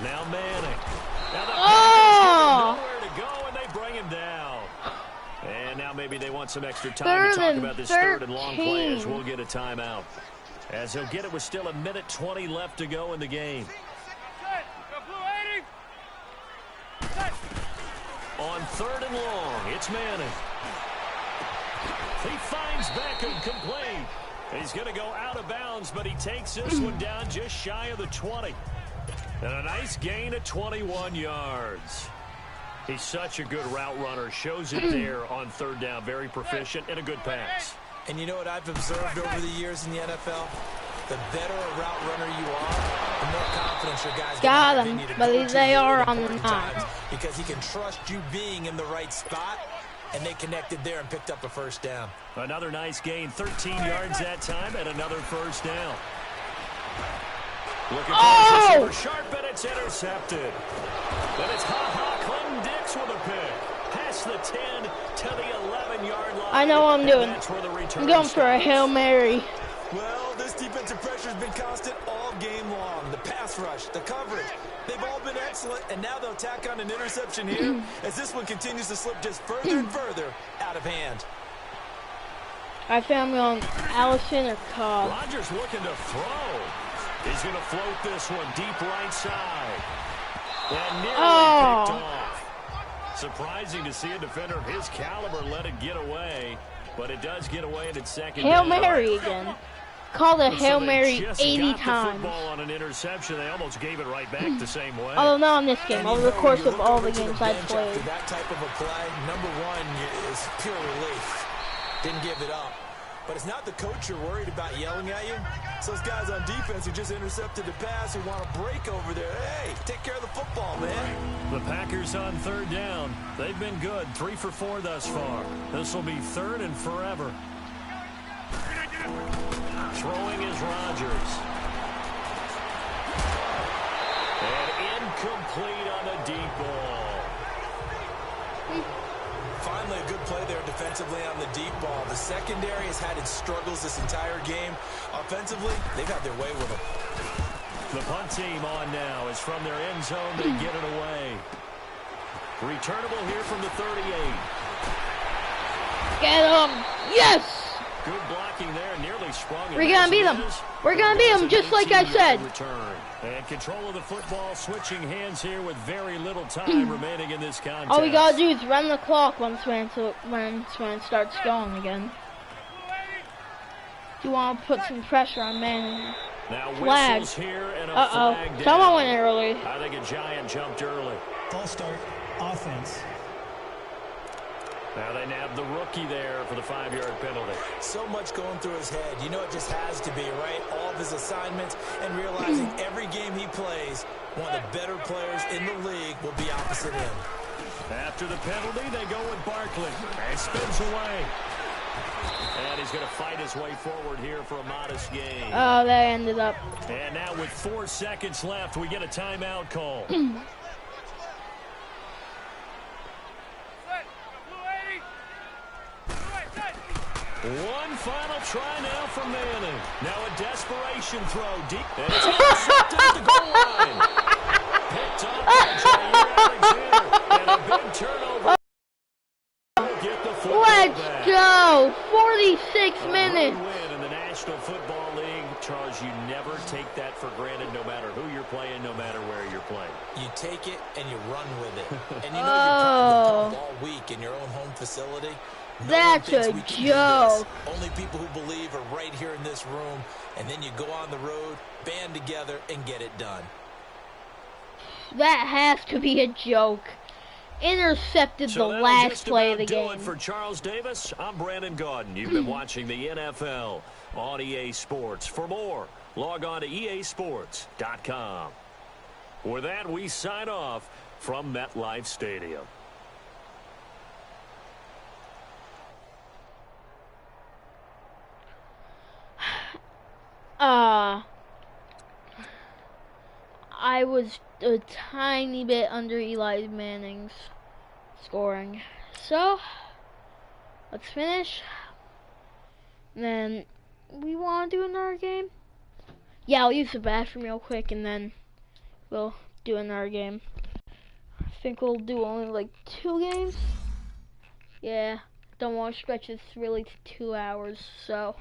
Speaker 3: Now Manning. Now the nowhere to go, and they bring him down. And now maybe they want some extra time to talk about this 3rd and long play as we'll get a timeout. As he'll get it with still 1:20 left to go in the game. On 3rd and long, it's Manning. He finds Beckham complete. He's going to go out of bounds, but he takes this one down just shy of the 20. And a nice gain of 21 yards. He's such a good route runner. Shows it there on 3rd down. Very proficient and a good pass.
Speaker 4: And you know what I've observed over the years in the NFL? The better a route runner you are, the more confidence your guys
Speaker 1: got
Speaker 4: in
Speaker 1: him,
Speaker 4: you to
Speaker 1: but
Speaker 4: go
Speaker 1: they
Speaker 4: to
Speaker 1: are on the
Speaker 4: important
Speaker 1: line.
Speaker 4: times, because he can trust you being in the right spot, and they connected there and picked up a 1st down.
Speaker 3: Another nice gain, 13 yards that time, and another 1st down. Looking for super sharp, and it's intercepted. Then it's Clinton Dix with a pick. Past the 10 to the 11-yard line.
Speaker 1: I know what I'm doing.
Speaker 3: I'm
Speaker 1: going for a Hail Mary.
Speaker 4: Well, this defensive pressure has been constant all game long. The pass rush, the coverage, they've all been excellent, and now they'll tack on an interception here as this one continues to slip just further and further out of hand.
Speaker 1: I found me on Allison or Cobb.
Speaker 3: Rodgers looking to throw. He's going to float this one deep right side. And nearly picked off. Surprising to see a defender of his caliber let it get away, but it does get away and it's 2nd
Speaker 1: Hail
Speaker 3: down.
Speaker 1: Mary again. Called a Hail
Speaker 3: So
Speaker 1: Mary
Speaker 3: just
Speaker 1: 80
Speaker 3: got the
Speaker 1: times.
Speaker 3: football on an interception. They almost gave it right back the same way.
Speaker 1: Although not in this game,
Speaker 4: And
Speaker 1: over
Speaker 4: you
Speaker 1: the
Speaker 4: know,
Speaker 1: course
Speaker 4: you
Speaker 1: of
Speaker 4: look
Speaker 1: all
Speaker 4: over
Speaker 1: the
Speaker 4: to
Speaker 1: games
Speaker 4: bench
Speaker 1: I've played.
Speaker 4: after that type of a play, number one is pure relief. Didn't give it up. But it's not the coach you're worried about yelling at you. It's those guys on defense who just intercepted the pass who want to break over there. Hey, take care of the football, man.
Speaker 3: The Packers on 3rd down. They've been good. 3 for 4 thus far. This will be 3rd and forever. Throwing is Rodgers. And Incomplete on the deep ball.
Speaker 4: Finally, a good play there defensively on the deep ball. The secondary has had its struggles this entire game. Offensively, they've had their way with them.
Speaker 3: The punt team on now is from their end zone. They get it away. Returnable here from the 38.
Speaker 1: Get him! Yes!
Speaker 3: Good blocking there, nearly sprung it.
Speaker 1: We're gonna beat him. We're gonna beat him, just like I said.
Speaker 3: Return. And control of the football, switching hands here with very little time remaining in this contest.
Speaker 1: All we gotta do is run the clock once when it starts going again. You want to put some pressure on Manning.
Speaker 3: Now
Speaker 1: Flag.
Speaker 3: whistles here and a flag down.
Speaker 1: Someone went early.
Speaker 3: I think a Giant jumped early.
Speaker 7: False start. Offense.
Speaker 3: Now they nab the rookie there for the 5-yard penalty.
Speaker 4: So much going through his head. You know it just has to be, right? All of his assignments and realizing every game he plays, one of the better players in the league will be opposite him.
Speaker 3: After the penalty, they go with Barkley. And spins away. And he's going to fight his way forward here for a modest gain.
Speaker 1: Oh, that ended up.
Speaker 3: And now with 4 seconds left, we get a timeout call. One final try now from Manning. Now a desperation throw deep. And it's intercepted at the goal line. Picked up by Jair Alexander. And a big turnover. Get the football
Speaker 1: Let's
Speaker 3: back.
Speaker 1: go! 46
Speaker 3: A
Speaker 1: minutes.
Speaker 3: road win in the National Football League. Charles, you never take that for granted no matter who you're playing, no matter where you're playing.
Speaker 4: You take it and you run with it. And you know you're trying to pump all week in your own home facility. No
Speaker 1: That's
Speaker 4: one thinks
Speaker 1: a
Speaker 4: we can do
Speaker 1: joke.
Speaker 4: this. Only people who believe are right here in this room. And then you go on the road, band together, and get it done.
Speaker 1: That has to be a joke. Intercepted
Speaker 3: So
Speaker 1: the
Speaker 3: that'll
Speaker 1: last
Speaker 3: just
Speaker 1: play of
Speaker 3: about
Speaker 1: the
Speaker 3: do
Speaker 1: game.
Speaker 3: it for Charles Davis. I'm Brandon Gaudin. You've been watching the NFL on EA Sports. For more, log on to easports.com. With that, we sign off from MetLife Stadium.
Speaker 1: I was a tiny bit under Eli Manning's scoring. So, let's finish. And then, we want to do another game? Yeah, I'll use the bathroom real quick and then we'll do another game. I think we'll do only like 2 games. Yeah, don't want to stretch this really to 2 hours, so...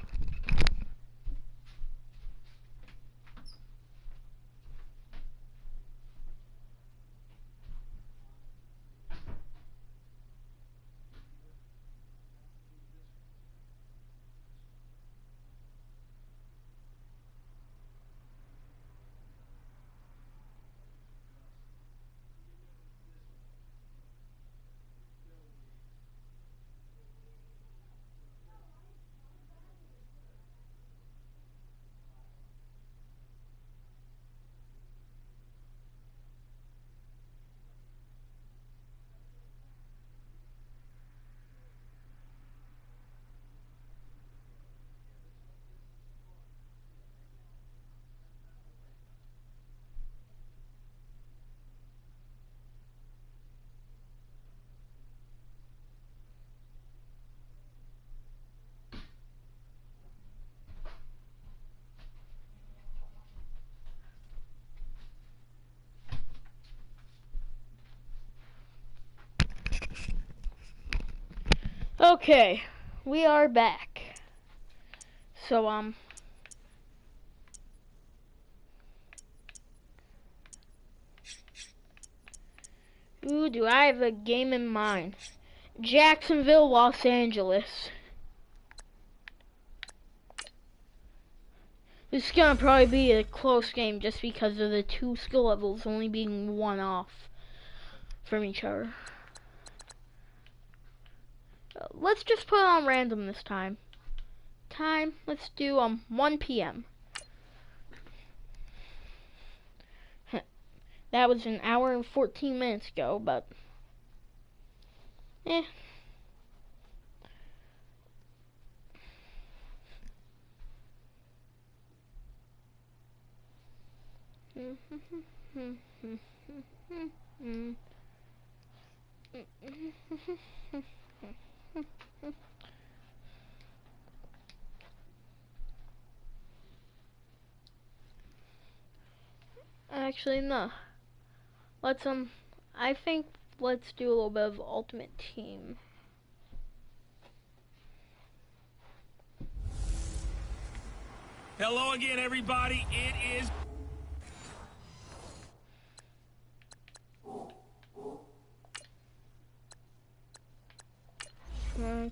Speaker 1: Okay, we are back. So, ooh, do I have a game in mind? Jacksonville, Los Angeles. This is gonna probably be a close game just because of the 2 skill levels only being 1 off from each other. Let's just put it on random this time. Let's do 1 p.m. That was an hour and 14 minutes ago, but Actually, no. Let's I think let's do a little bit of Ultimate Team.
Speaker 2: Hello again, everybody. It is...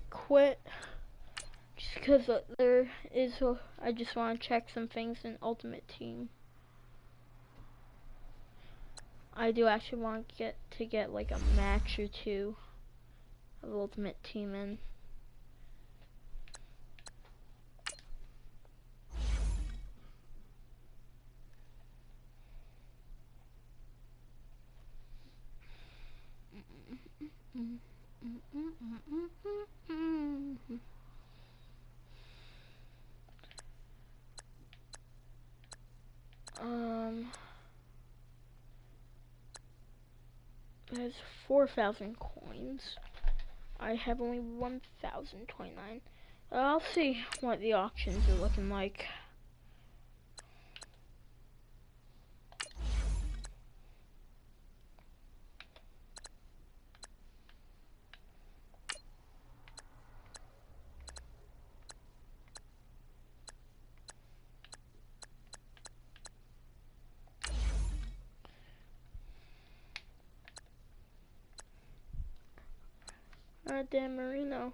Speaker 1: Quit. Just because there is I just want to check some things in Ultimate Team. I do actually want to get like a match or two of Ultimate Team in. There's 4,000 coins. I have only 1,029. I'll see what the auctions are looking like. Dan Marino.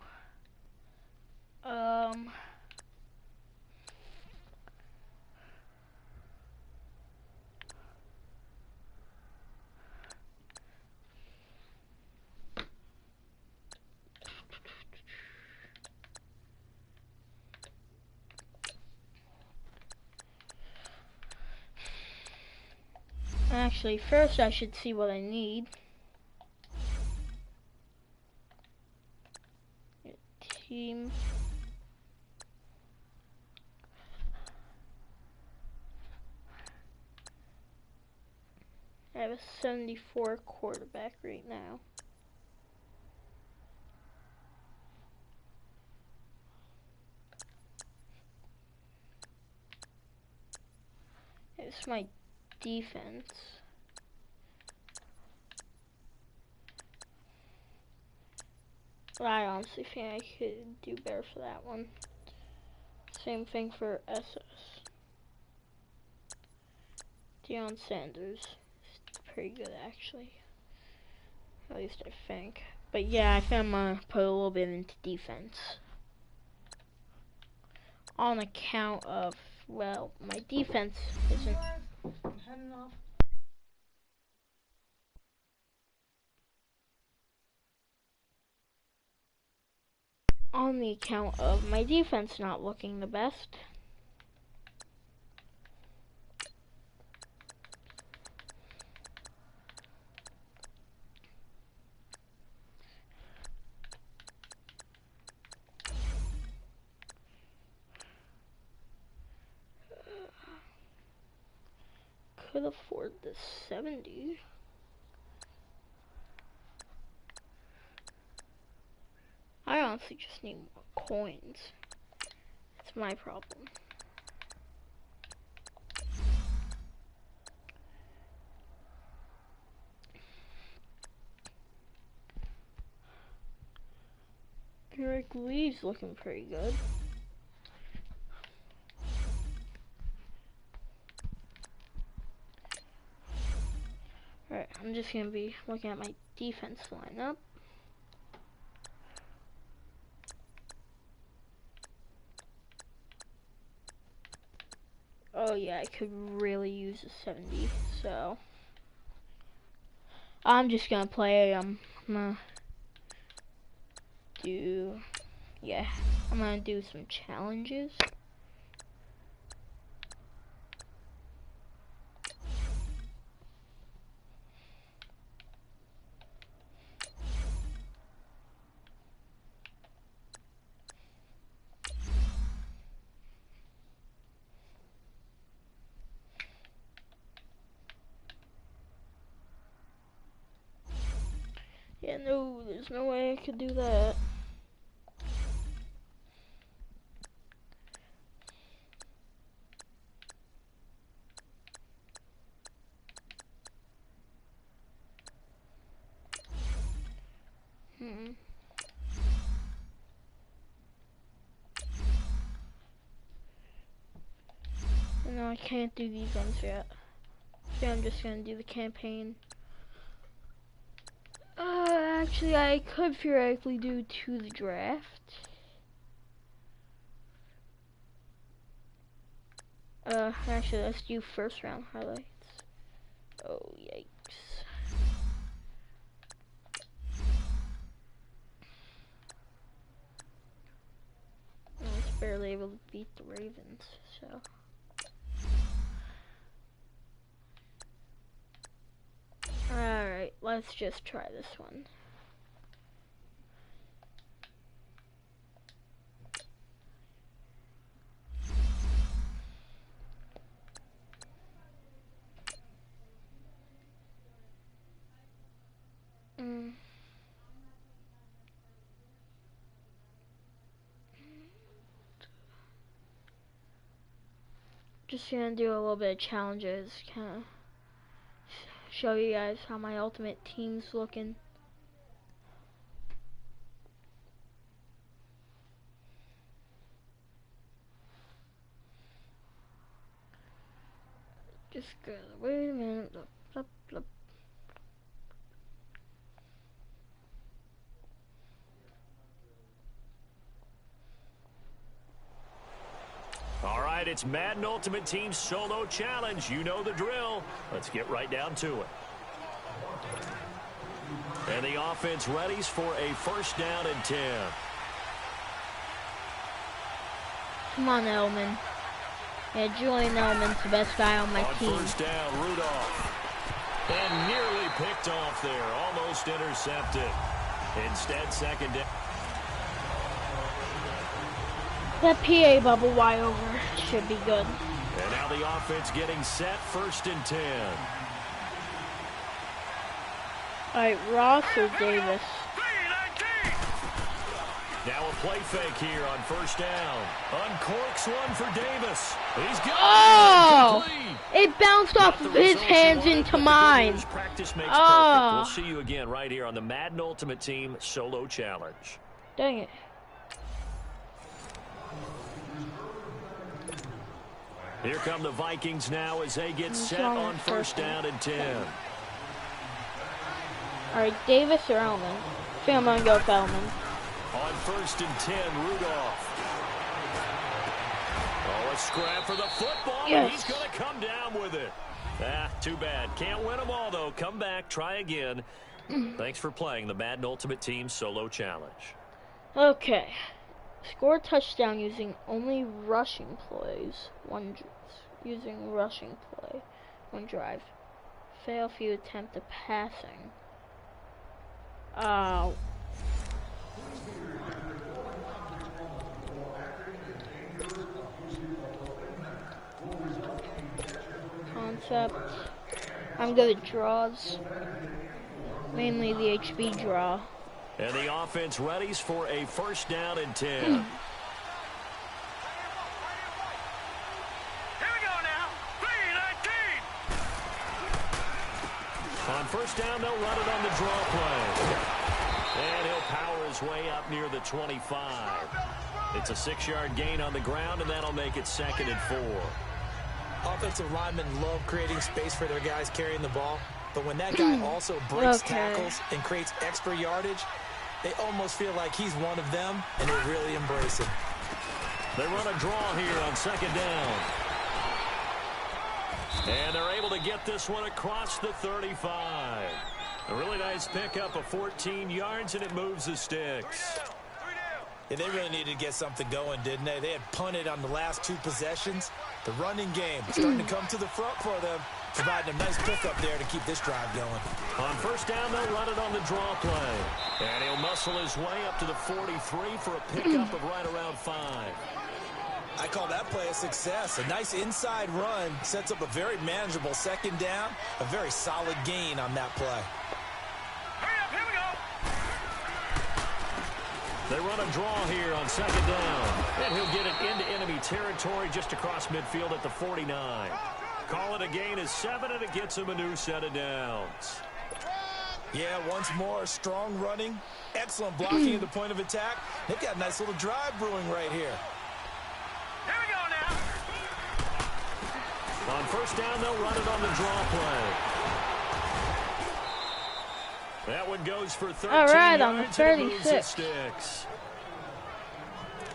Speaker 1: Actually, first I should see what I need. Team. I have a 74 quarterback right now. It's my defense. But I honestly think I could do better for that one. Same thing for SS. Deion Sanders is pretty good actually. At least I think. But yeah, I think I'm gonna put a little bit into defense. On account of, well, my defense isn't... On the account of my defense not looking the best. Could afford the 70. I honestly just need more coins. That's my problem. Eric Lee's looking pretty good. Alright, I'm just gonna be looking at my defense lineup. Oh yeah, I could really use a 70, so I'm just gonna play, I'm gonna do, yeah, I'm gonna do some challenges. Yeah, no, there's no way I could do that. No, I can't do these ones yet. So I'm just gonna do the campaign. Actually, I could theoretically do to the draft. Actually, let's do first round highlights. Oh, yikes. I was barely able to beat the Ravens, so. Alright, let's just try this one. Just gonna do a little bit of challenges, kind of show you guys how my ultimate team's looking. Just gotta wait a minute.
Speaker 3: All right, it's Madden Ultimate Team Solo Challenge. You know the drill. Let's get right down to it. And the offense readies for a first down and 10.
Speaker 1: Come on, Elman. Yeah, Julian Edelman's the best guy on my team.
Speaker 3: First down, Rudolph. And nearly picked off there. Almost intercepted. Instead, second down.
Speaker 1: That PA bubble wide over should be good.
Speaker 3: And now the offense getting set, first and 10.
Speaker 1: Alright, Ross or Davis?
Speaker 3: Now a play fake here on first down. Uncorks one for Davis. He's got
Speaker 1: it bounced off of his hands into mine.
Speaker 3: Practice makes perfect. We'll see you again right here on the Madden Ultimate Team Solo Challenge.
Speaker 1: Dang it.
Speaker 3: Here come the Vikings now as they get set on first down and 10.
Speaker 1: Alright, Davis or Elman? I think I'm gonna go with Elman.
Speaker 3: On first and 10, Rudolph. Oh, a scrap for the football.
Speaker 1: Yes.
Speaker 3: He's going to come down with it. Too bad. Can't win them all, though. Come back, try again. Thanks for playing the Madden Ultimate Team Solo Challenge.
Speaker 1: Okay. Score a touchdown using only rushing plays. Using rushing play. One drive. Fail if you attempt the passing. Concept. I'm good at draws. Mainly the HB draw.
Speaker 3: And the offense readies for a first down and 10. On first down, they'll run it on the draw play. And he'll power his way up near the 25. It's a 6-yard gain on the ground, and that'll make it second and 4.
Speaker 4: Offensive linemen love creating space for their guys carrying the ball, but when that guy also breaks tackles and creates extra yardage, they almost feel like he's one of them, and they really embrace him.
Speaker 3: They run a draw here on second down. And they're able to get this one across the 35. A really nice pickup of 14 yards, and it moves the sticks.
Speaker 4: Yeah, they really needed to get something going, didn't they? They had punted on the last 2 possessions. The running game starting to come to the front for them, providing a nice pickup there to keep this drive going.
Speaker 3: On first down, they'll run it on the draw play. And he'll muscle his way up to the 43 for a pickup of right around 5.
Speaker 4: I call that play a success. A nice inside run sets up a very manageable second down. A very solid gain on that play.
Speaker 2: Hurry up, here we go.
Speaker 3: They run a draw here on second down. And he'll get it into enemy territory just across midfield at the 49. Call it a gain of 7, and it gets him a new set of downs.
Speaker 4: Yeah, once more, strong running, excellent blocking at the point of attack. They've got a nice little drive brewing right here.
Speaker 2: Here we go now.
Speaker 3: On first down, they'll run it on the draw play. That one goes for 13
Speaker 1: All right,
Speaker 3: yards,
Speaker 1: on the
Speaker 3: and it moves the
Speaker 1: 36.
Speaker 3: sticks.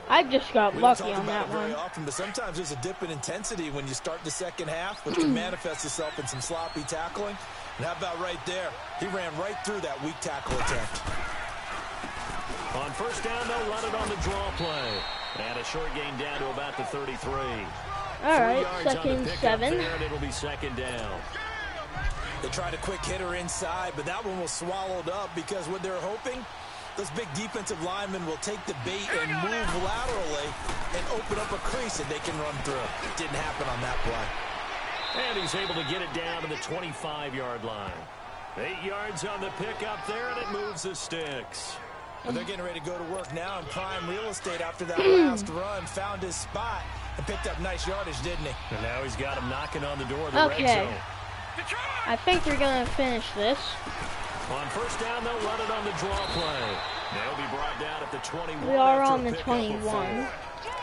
Speaker 1: I just got
Speaker 4: We don't
Speaker 1: lucky
Speaker 4: talk
Speaker 1: on
Speaker 4: about
Speaker 1: that
Speaker 4: it very
Speaker 1: one.
Speaker 4: often, but sometimes there's a dip in intensity when you start the second half, which can manifest itself in some sloppy tackling. And how about right there? He ran right through that weak tackle attempt.
Speaker 3: On first down, they'll run it on the draw play. And a short gain down to about the 33.
Speaker 1: All
Speaker 3: 3
Speaker 1: right,
Speaker 3: yards on the
Speaker 1: second
Speaker 3: pickup
Speaker 1: 7.
Speaker 3: there, and it'll be second down.
Speaker 4: They tried a quick hitter inside, but that one was swallowed up because what they're hoping, those big defensive linemen will take the bait and move laterally and open up a crease that they can run through. Didn't happen on that play.
Speaker 3: And he's able to get it down to the 25-yard line. 8 yards on the pickup there, and it moves the sticks.
Speaker 4: And they're getting ready to go to work now in prime real estate after that last run. Found his spot and picked up nice yardage, didn't he?
Speaker 3: And now he's got him knocking on the door of the red
Speaker 1: Okay.
Speaker 3: zone.
Speaker 1: I think they're gonna finish this.
Speaker 3: On first down, they'll run it on the draw play. They'll be brought down at the 21.
Speaker 1: We are
Speaker 3: after
Speaker 1: on
Speaker 3: a
Speaker 1: the
Speaker 3: pickup of
Speaker 1: 21.
Speaker 3: 4.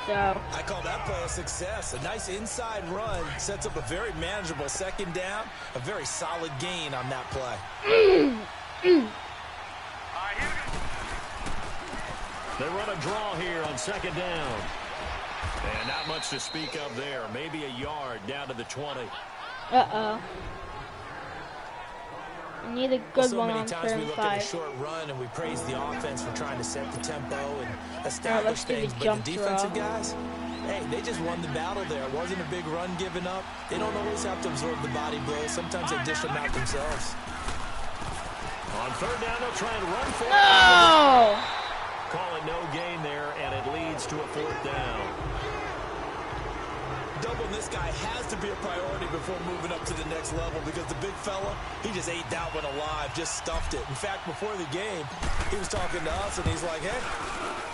Speaker 1: So,
Speaker 4: I call that play a success. A nice inside run sets up a very manageable second down. A very solid gain on that play.
Speaker 3: They run a draw here on second down. And not much to speak of there. Maybe a yard down to the 20.
Speaker 1: uh-oh. I need a good
Speaker 4: So
Speaker 1: one
Speaker 4: many
Speaker 1: on
Speaker 4: times
Speaker 1: third
Speaker 4: we
Speaker 1: and
Speaker 4: look at a
Speaker 1: 5.
Speaker 4: short run and we praise the offense for trying to set the tempo and establish
Speaker 1: let's do the
Speaker 4: things. But
Speaker 1: jump
Speaker 4: the defensive
Speaker 1: throw.
Speaker 4: guys, hey, they just won the battle there. It wasn't a big run given up. They don't always have to absorb the body blows. Sometimes they dish them out themselves.
Speaker 3: On third down, they'll try and run for it.
Speaker 1: No!
Speaker 3: Call it no gain there, and it leads to a fourth down.
Speaker 4: Doubling this guy has to be a priority before moving up to the next level because the big fella, he just ate that one alive, just stuffed it. In fact, before the game, he was talking to us, and he's like, hey,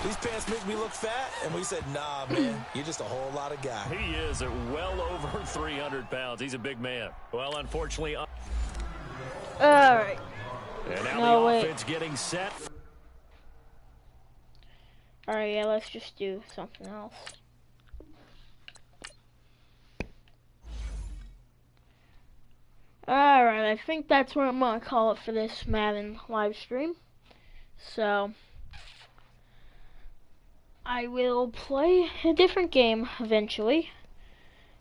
Speaker 4: these pants make me look fat. And we said, nah, man, you're just a whole lot of guy.
Speaker 3: He is at well over 300 pounds. He's a big man. Well, unfortunately.
Speaker 1: All right.
Speaker 3: And now
Speaker 1: No,
Speaker 3: the
Speaker 1: wait.
Speaker 3: offense getting set.
Speaker 1: All right, yeah, let's just do something else. Alright, I think that's what I'm gonna call it for this Madden live stream. So, I will play a different game eventually.